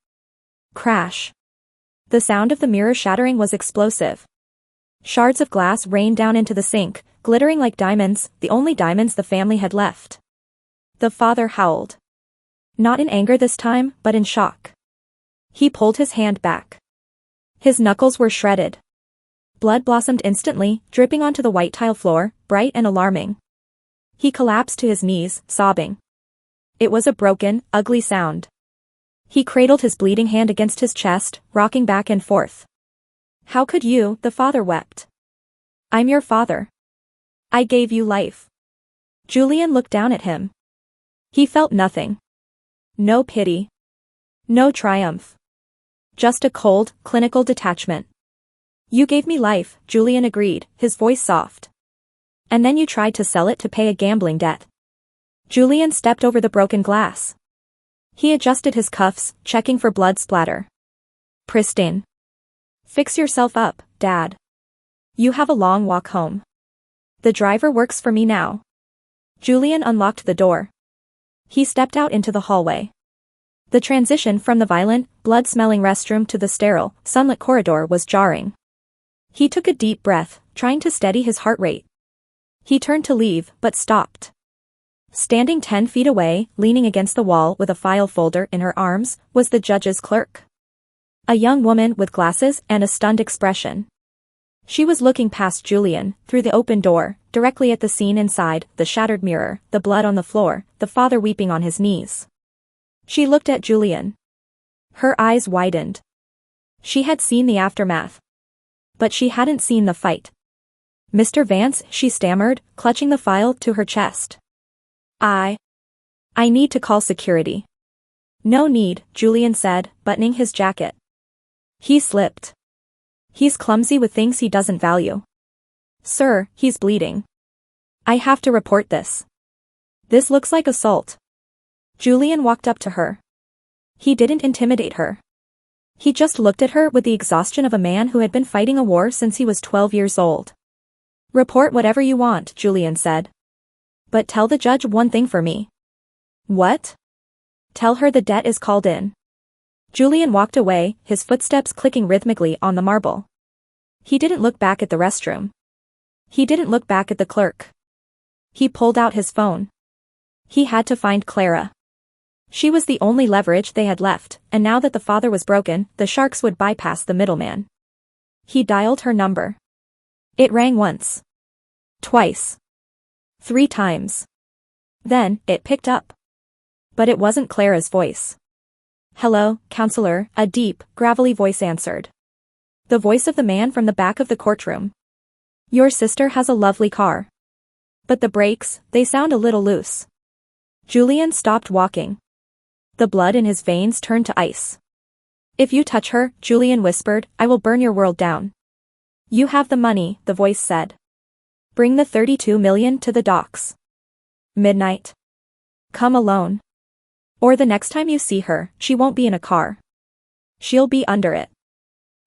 Crash. The sound of the mirror shattering was explosive. Shards of glass rained down into the sink, glittering like diamonds, the only diamonds the family had left. The father howled. Not in anger this time, but in shock. He pulled his hand back. His knuckles were shredded. Blood blossomed instantly, dripping onto the white tile floor, bright and alarming. He collapsed to his knees, sobbing. It was a broken, ugly sound. He cradled his bleeding hand against his chest, rocking back and forth. How could you? The father wept. I'm your father. I gave you life. Julian looked down at him. He felt nothing. No pity. No triumph. Just a cold, clinical detachment. You gave me life, Julian agreed, his voice soft. And then you tried to sell it to pay a gambling debt. Julian stepped over the broken glass. He adjusted his cuffs, checking for blood splatter. Pristine. Fix yourself up, Dad. You have a long walk home. The driver works for me now. Julian unlocked the door. He stepped out into the hallway. The transition from the violent, blood-smelling restroom to the sterile, sunlit corridor was jarring. He took a deep breath, trying to steady his heart rate. He turned to leave, but stopped. Standing 10 feet away, leaning against the wall with a file folder in her arms, was the judge's clerk. A young woman with glasses and a stunned expression. She was looking past Julian, through the open door, directly at the scene inside, the shattered mirror, the blood on the floor, the father weeping on his knees. She looked at Julian. Her eyes widened. She had seen the aftermath. But she hadn't seen the fight. Mr. Vance, she stammered, clutching the file to her chest. I need to call security. No need, Julian said, buttoning his jacket. He slipped. He's clumsy with things he doesn't value. Sir, he's bleeding. I have to report this. This looks like assault. Julian walked up to her. He didn't intimidate her. He just looked at her with the exhaustion of a man who had been fighting a war since he was 12 years old. Report whatever you want, Julian said. But tell the judge one thing for me. What? Tell her the debt is called in. Julian walked away, his footsteps clicking rhythmically on the marble. He didn't look back at the restroom. He didn't look back at the clerk. He pulled out his phone. He had to find Clara. She was the only leverage they had left, and now that the father was broken, the sharks would bypass the middleman. He dialed her number. It rang once. Twice. 3 times. Then, it picked up. But it wasn't Clara's voice. Hello, counselor, a deep, gravelly voice answered. The voice of the man from the back of the courtroom. Your sister has a lovely car. But the brakes, they sound a little loose. Julian stopped walking. The blood in his veins turned to ice. If you touch her, Julian whispered, I will burn your world down. You have the money, the voice said. Bring the 32 million to the docks. Midnight. Come alone. Or the next time you see her, she won't be in a car. She'll be under it.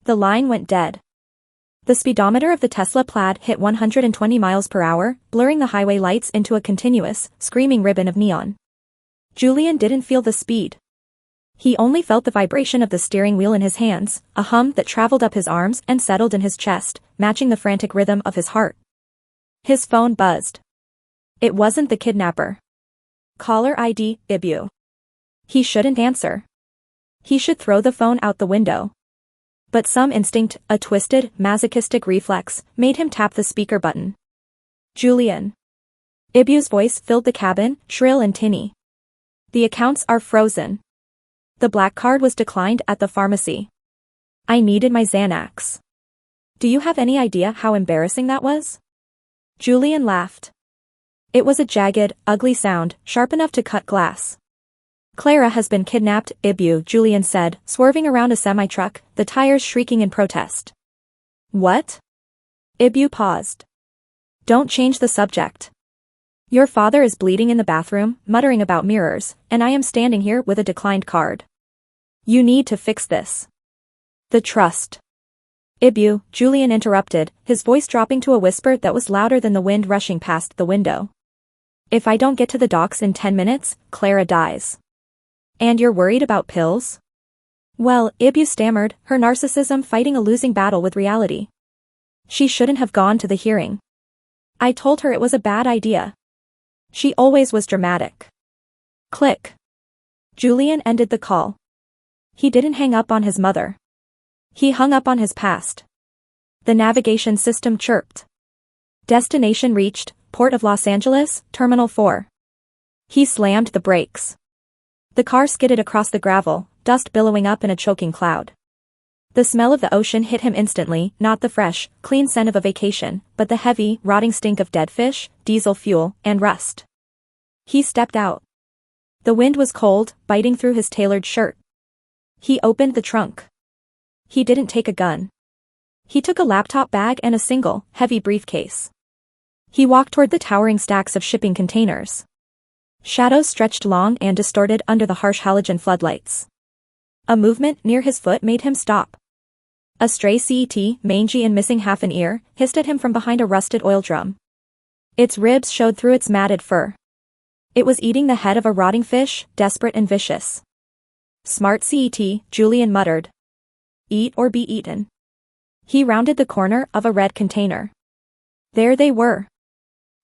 The line went dead. The speedometer of the Tesla Plaid hit 120 miles per hour, blurring the highway lights into a continuous, screaming ribbon of neon. Julian didn't feel the speed. He only felt the vibration of the steering wheel in his hands, a hum that traveled up his arms and settled in his chest, matching the frantic rhythm of his heart. His phone buzzed. It wasn't the kidnapper. Caller ID, Ibu. He shouldn't answer. He should throw the phone out the window. But some instinct, a twisted, masochistic reflex, made him tap the speaker button. Julian. Ibu's voice filled the cabin, shrill and tinny. The accounts are frozen. The black card was declined at the pharmacy. I needed my Xanax. Do you have any idea how embarrassing that was? Julian laughed. It was a jagged, ugly sound, sharp enough to cut glass. Clara has been kidnapped, Ibu, Julian said, swerving around a semi-truck, the tires shrieking in protest. What? Ibu paused. Don't change the subject. Your father is bleeding in the bathroom, muttering about mirrors, and I am standing here with a declined card. You need to fix this. The trust. Ibu, Julian interrupted, his voice dropping to a whisper that was louder than the wind rushing past the window. If I don't get to the docks in 10 minutes, Clara dies. And you're worried about pills? Well, Ibu stammered, her narcissism fighting a losing battle with reality. She shouldn't have gone to the hearing. I told her it was a bad idea. She always was dramatic. Click. Julian ended the call. He didn't hang up on his mother. He hung up on his past. The navigation system chirped. Destination reached, Port of Los Angeles, Terminal 4. He slammed the brakes. The car skidded across the gravel, dust billowing up in a choking cloud. The smell of the ocean hit him instantly, not the fresh, clean scent of a vacation, but the heavy, rotting stink of dead fish, diesel fuel, and rust. He stepped out. The wind was cold, biting through his tailored shirt. He opened the trunk. He didn't take a gun. He took a laptop bag and a single, heavy briefcase. He walked toward the towering stacks of shipping containers. Shadows stretched long and distorted under the harsh halogen floodlights. A movement near his foot made him stop. A stray CET, mangy and missing half an ear, hissed at him from behind a rusted oil drum. Its ribs showed through its matted fur. It was eating the head of a rotting fish, desperate and vicious. Smart CET, Julian muttered. Eat or be eaten. He rounded the corner of a red container. There they were.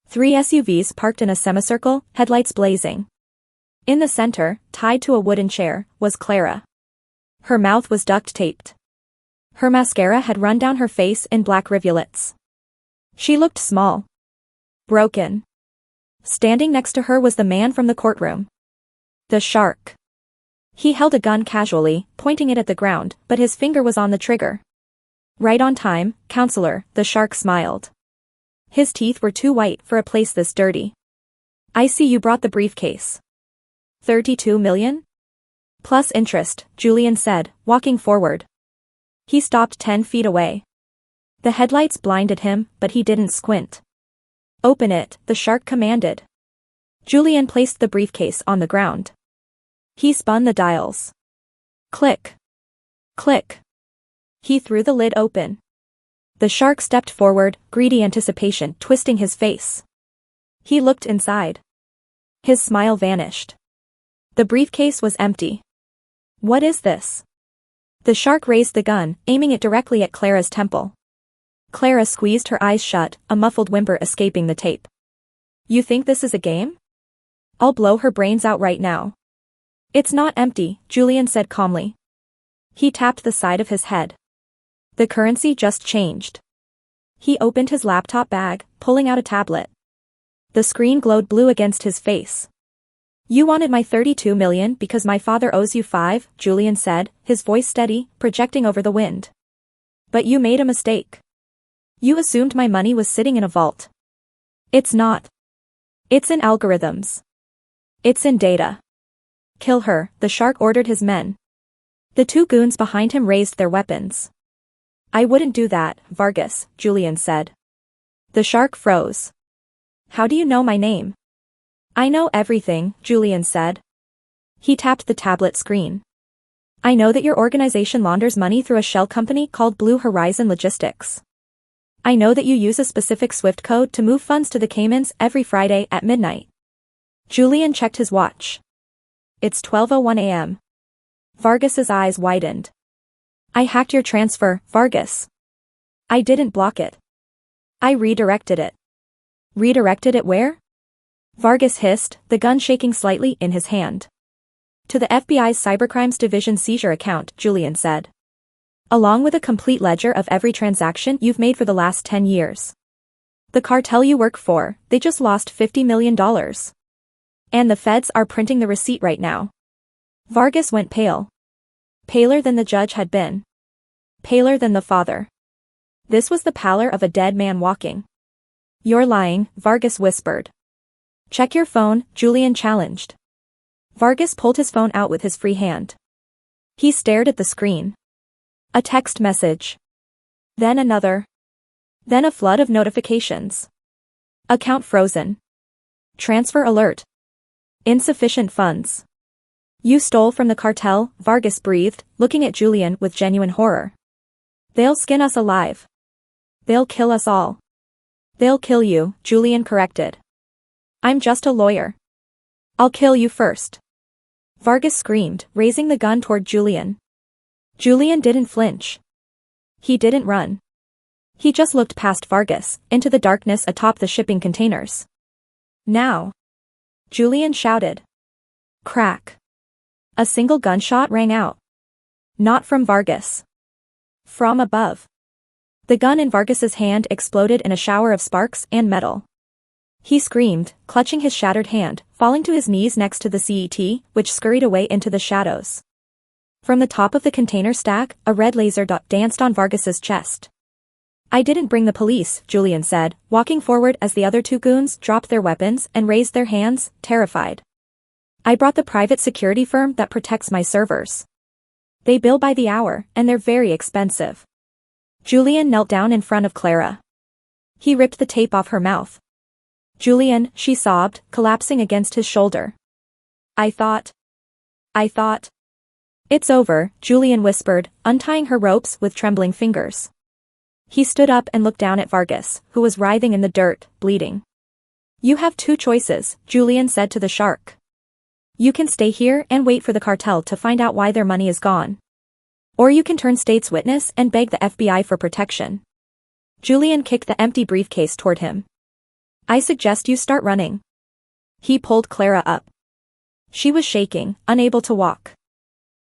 3 SUVs parked in a semicircle, headlights blazing. In the center, tied to a wooden chair, was Clara. Her mouth was duct-taped. Her mascara had run down her face in black rivulets. She looked small. Broken. Standing next to her was the man from the courtroom. The shark. He held a gun casually, pointing it at the ground, but his finger was on the trigger. Right on time, counselor, the shark smiled. His teeth were too white for a place this dirty. I see you brought the briefcase. 32 million? Plus interest, Julian said, walking forward. He stopped 10 feet away. The headlights blinded him, but he didn't squint. Open it, the shark commanded. Julian placed the briefcase on the ground. He spun the dials. Click. Click. He threw the lid open. The shark stepped forward, greedy anticipation twisting his face. He looked inside. His smile vanished. The briefcase was empty. What is this? The shark raised the gun, aiming it directly at Clara's temple. Clara squeezed her eyes shut, a muffled whimper escaping the tape. You think this is a game? I'll blow her brains out right now. It's not empty, Julian said calmly. He tapped the side of his head. The currency just changed. He opened his laptop bag, pulling out a tablet. The screen glowed blue against his face. You wanted my 32 million because my father owes you 5, Julian said, his voice steady, projecting over the wind. But you made a mistake. You assumed my money was sitting in a vault. It's not. It's in algorithms. It's in data. Kill her, the shark ordered his men. The 2 goons behind him raised their weapons. I wouldn't do that, Vargas, Julian said. The shark froze. How do you know my name? I know everything, Julian said. He tapped the tablet screen. I know that your organization launders money through a shell company called Blue Horizon Logistics. I know that you use a specific SWIFT code to move funds to the Caymans every Friday at midnight. Julian checked his watch. It's 12:01 a.m. Vargas's eyes widened. I hacked your transfer, Vargas. I didn't block it. I redirected it. Redirected it where? Vargas hissed, the gun shaking slightly in his hand. To the FBI's Cybercrimes Division seizure account, Julian said. Along with a complete ledger of every transaction you've made for the last 10 years. The cartel you work for, they just lost $50 million. And the feds are printing the receipt right now. Vargas went pale. Paler than the judge had been. Paler than the father. This was the pallor of a dead man walking. You're lying, Vargas whispered. Check your phone, Julian challenged. Vargas pulled his phone out with his free hand. He stared at the screen. A text message. Then another. Then a flood of notifications. Account frozen. Transfer alert. Insufficient funds. You stole from the cartel, Vargas breathed, looking at Julian with genuine horror. They'll skin us alive. They'll kill us all. They'll kill you, Julian corrected. I'm just a lawyer. I'll kill you first. Vargas screamed, raising the gun toward Julian. Julian didn't flinch. He didn't run. He just looked past Vargas, into the darkness atop the shipping containers. Now. Julian shouted. Crack. A single gunshot rang out. Not from Vargas. From above. The gun in Vargas's hand exploded in a shower of sparks and metal. He screamed, clutching his shattered hand, falling to his knees next to the CET, which scurried away into the shadows. From the top of the container stack, a red laser dot danced on Vargas's chest. I didn't bring the police, Julian said, walking forward as the other two goons dropped their weapons and raised their hands, terrified. I brought the private security firm that protects my servers. They bill by the hour, and they're very expensive. Julian knelt down in front of Clara. He ripped the tape off her mouth. Julian, she sobbed, collapsing against his shoulder. I thought. It's over, Julian whispered, untying her ropes with trembling fingers. He stood up and looked down at Vargas, who was writhing in the dirt, bleeding. You have two choices, Julian said to the shark. You can stay here and wait for the cartel to find out why their money is gone. Or you can turn state's witness and beg the FBI for protection. Julian kicked the empty briefcase toward him. I suggest you start running. He pulled Clara up. She was shaking, unable to walk.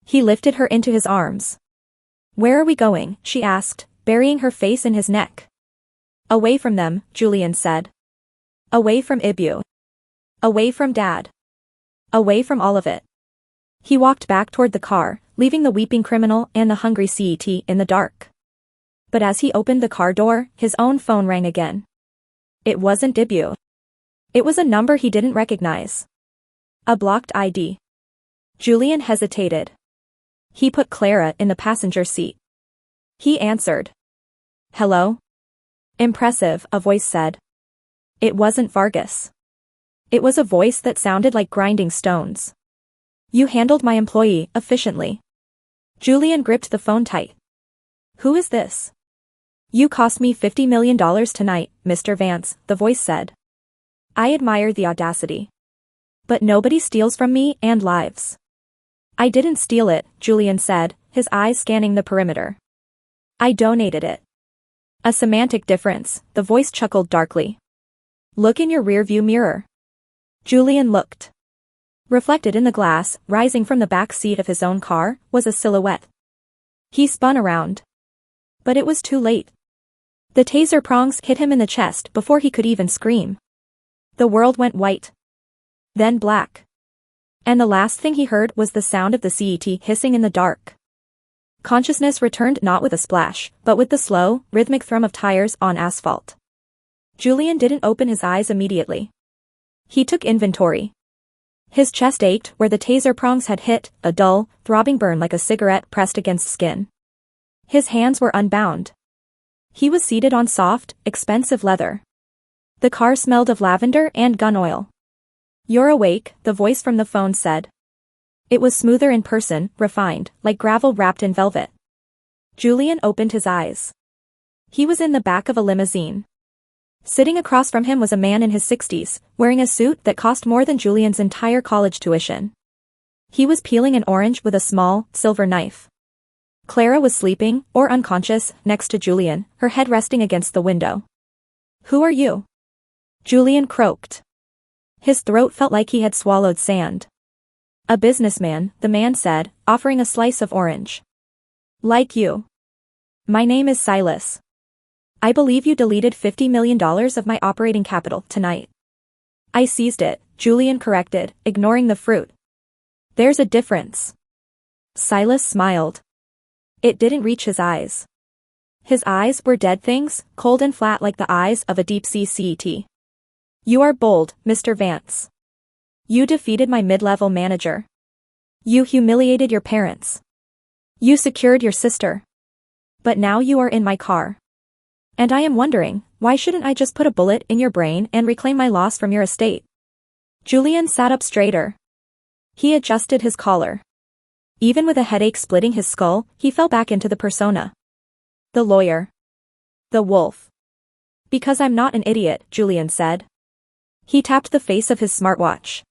He lifted her into his arms. Where are we going? She asked, burying her face in his neck. Away from them, Julian said. Away from Ibu. Away from Dad. Away from all of it. He walked back toward the car, leaving the weeping criminal and the hungry CET in the dark. But as he opened the car door, his own phone rang again. It wasn't Ibu. It was a number he didn't recognize. A blocked ID. Julian hesitated. He put Clara in the passenger seat. He answered. Hello? Impressive, a voice said. It wasn't Vargas. It was a voice that sounded like grinding stones. You handled my employee efficiently. Julian gripped the phone tight. Who is this? You cost me $50 million tonight, Mr. Vance, the voice said. I admire the audacity. But nobody steals from me and lives. I didn't steal it, Julian said, his eyes scanning the perimeter. I donated it. A semantic difference, the voice chuckled darkly. Look in your rearview mirror. Julian looked. Reflected in the glass, rising from the back seat of his own car, was a silhouette. He spun around. But it was too late. The taser prongs hit him in the chest before he could even scream. The world went white. Then black. And the last thing he heard was the sound of the CET hissing in the dark. Consciousness returned not with a splash, but with the slow, rhythmic thrum of tires on asphalt. Julian didn't open his eyes immediately. He took inventory. His chest ached where the taser prongs had hit, a dull, throbbing burn like a cigarette pressed against skin. His hands were unbound. He was seated on soft, expensive leather. The car smelled of lavender and gun oil. You're awake, the voice from the phone said. It was smoother in person, refined, like gravel wrapped in velvet. Julian opened his eyes. He was in the back of a limousine. Sitting across from him was a man in his 60s, wearing a suit that cost more than Julian's entire college tuition. He was peeling an orange with a small, silver knife. Clara was sleeping, or unconscious, next to Julian, her head resting against the window. Who are you? Julian croaked. His throat felt like he had swallowed sand. A businessman, the man said, offering a slice of orange. Like you. My name is Silas. I believe you deleted $50 million of my operating capital tonight. I seized it, Julian corrected, ignoring the fruit. There's a difference. Silas smiled. It didn't reach his eyes. His eyes were dead things, cold and flat like the eyes of a deep-sea CET. You are bold, Mr. Vance. You defeated my mid-level manager. You humiliated your parents. You secured your sister. But now you are in my car. And I am wondering, Why shouldn't I just put a bullet in your brain and reclaim my loss from your estate? Julian sat up straighter. He adjusted his collar. Even with a headache splitting his skull, he fell back into the persona. The lawyer. The wolf. Because I'm not an idiot, Julian said. He tapped the face of his smartwatch.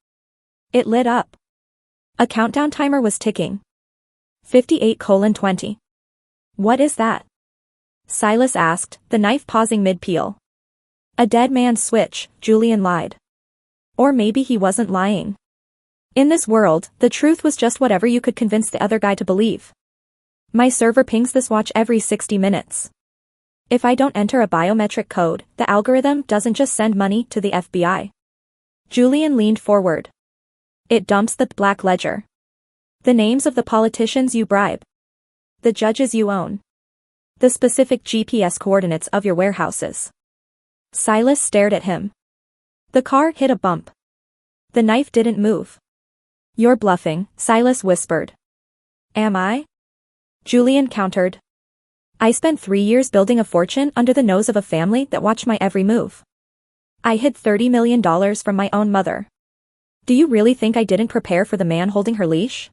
It lit up. A countdown timer was ticking. 58:20. What is that? Silas asked, the knife pausing mid-peel. A dead man's switch, Julian lied. Or maybe he wasn't lying. In this world, the truth was just whatever you could convince the other guy to believe. My server pings this watch every 60 minutes. If I don't enter a biometric code, the algorithm doesn't just send money to the FBI. Julian leaned forward. It dumps the black ledger. The names of the politicians you bribe. The judges you own. The specific GPS coordinates of your warehouses. Silas stared at him. The car hit a bump. The knife didn't move. You're bluffing, Silas whispered. Am I? Julian countered. I spent 3 years building a fortune under the nose of a family that watched my every move. I hid $30 million from my own mother. Do you really think I didn't prepare for the man holding her leash?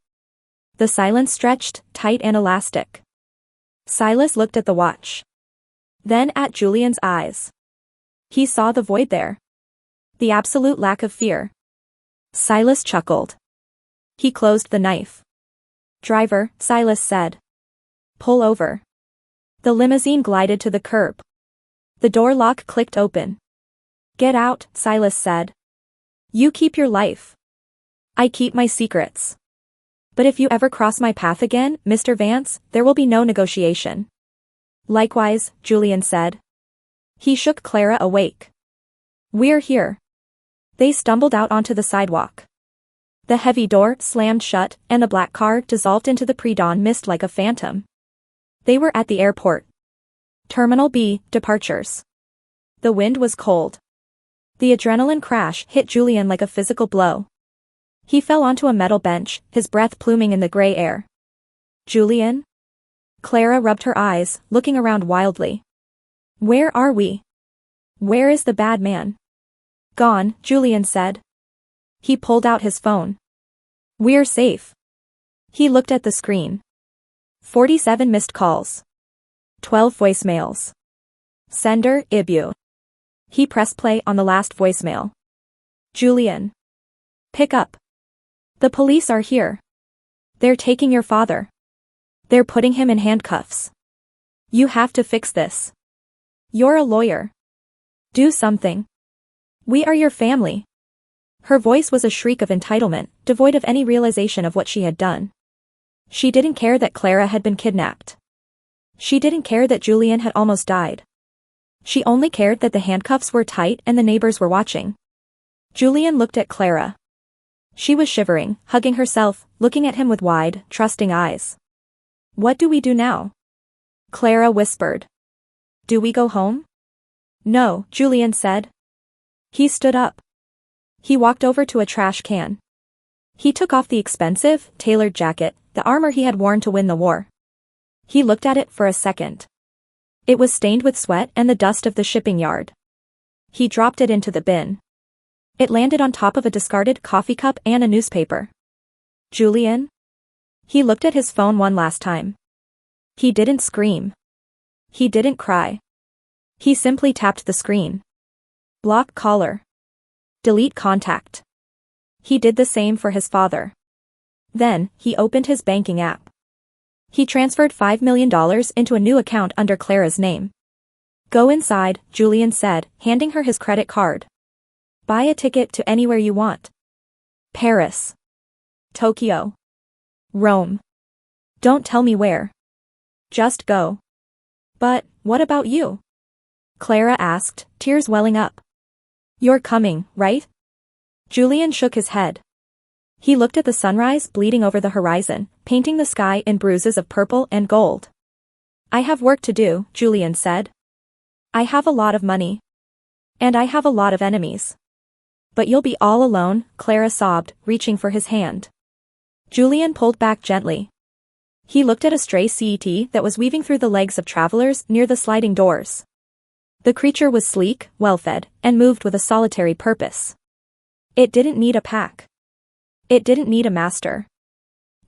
The silence stretched, tight and elastic. Silas looked at the watch. Then at Julian's eyes. He saw the void there. The absolute lack of fear. Silas chuckled. He closed the knife. Driver, Silas said. Pull over. The limousine glided to the curb. The door lock clicked open. Get out, Silas said. You keep your life. I keep my secrets. But if you ever cross my path again, Mr. Vance, there will be no negotiation. Likewise, Julian said. He shook Clara awake. We're here. They stumbled out onto the sidewalk. The heavy door slammed shut, and the black car dissolved into the pre-dawn mist like a phantom. They were at the airport. Terminal B, departures. The wind was cold. The adrenaline crash hit Julian like a physical blow. He fell onto a metal bench, his breath pluming in the gray air. Julian? Clara rubbed her eyes, looking around wildly. Where are we? Where is the bad man? Gone, Julian said. He pulled out his phone. We're safe. He looked at the screen. 47 missed calls. 12 voicemails. Sender, Ibu. He pressed play on the last voicemail. Julian. Pick up. The police are here. They're taking your father. They're putting him in handcuffs. You have to fix this. You're a lawyer. Do something. We are your family. Her voice was a shriek of entitlement, devoid of any realization of what she had done. She didn't care that Clara had been kidnapped. She didn't care that Julian had almost died. She only cared that the handcuffs were tight and the neighbors were watching. Julian looked at Clara. She was shivering, hugging herself, looking at him with wide, trusting eyes. What do we do now? Clara whispered. Do we go home? No, Julian said. He stood up. He walked over to a trash can. He took off the expensive, tailored jacket, the armor he had worn to win the war. He looked at it for a second. It was stained with sweat and the dust of the shipping yard. He dropped it into the bin. It landed on top of a discarded coffee cup and a newspaper. Julian? He looked at his phone one last time. He didn't scream. He didn't cry. He simply tapped the screen. Block caller. Delete contact. He did the same for his father. Then, he opened his banking app. He transferred $5 million into a new account under Clara's name. Go inside, Julian said, handing her his credit card. Buy a ticket to anywhere you want. Paris. Tokyo. Rome. Don't tell me where. Just go. But, what about you? Clara asked, tears welling up. You're coming, right? Julian shook his head. He looked at the sunrise bleeding over the horizon, painting the sky in bruises of purple and gold. I have work to do, Julian said. I have a lot of money. And I have a lot of enemies. But you'll be all alone, Clara sobbed, reaching for his hand. Julian pulled back gently. He looked at a stray CET that was weaving through the legs of travelers near the sliding doors. The creature was sleek, well-fed, and moved with a solitary purpose. It didn't need a pack. It didn't need a master.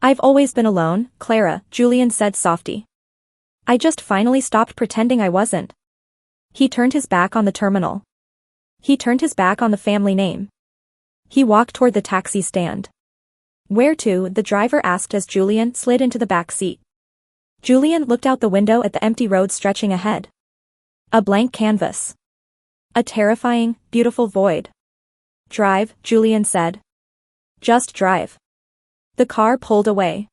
I've always been alone, Clara, Julian said softly. I just finally stopped pretending I wasn't. He turned his back on the terminal. He turned his back on the family name. He walked toward the taxi stand. Where to? The driver asked as Julian slid into the back seat. Julian looked out the window at the empty road stretching ahead. A blank canvas. A terrifying, beautiful void. Drive, Julian said. Just drive. The car pulled away.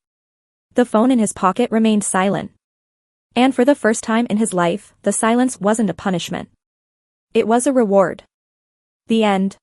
The phone in his pocket remained silent. And for the first time in his life, the silence wasn't a punishment. It was a reward. The end.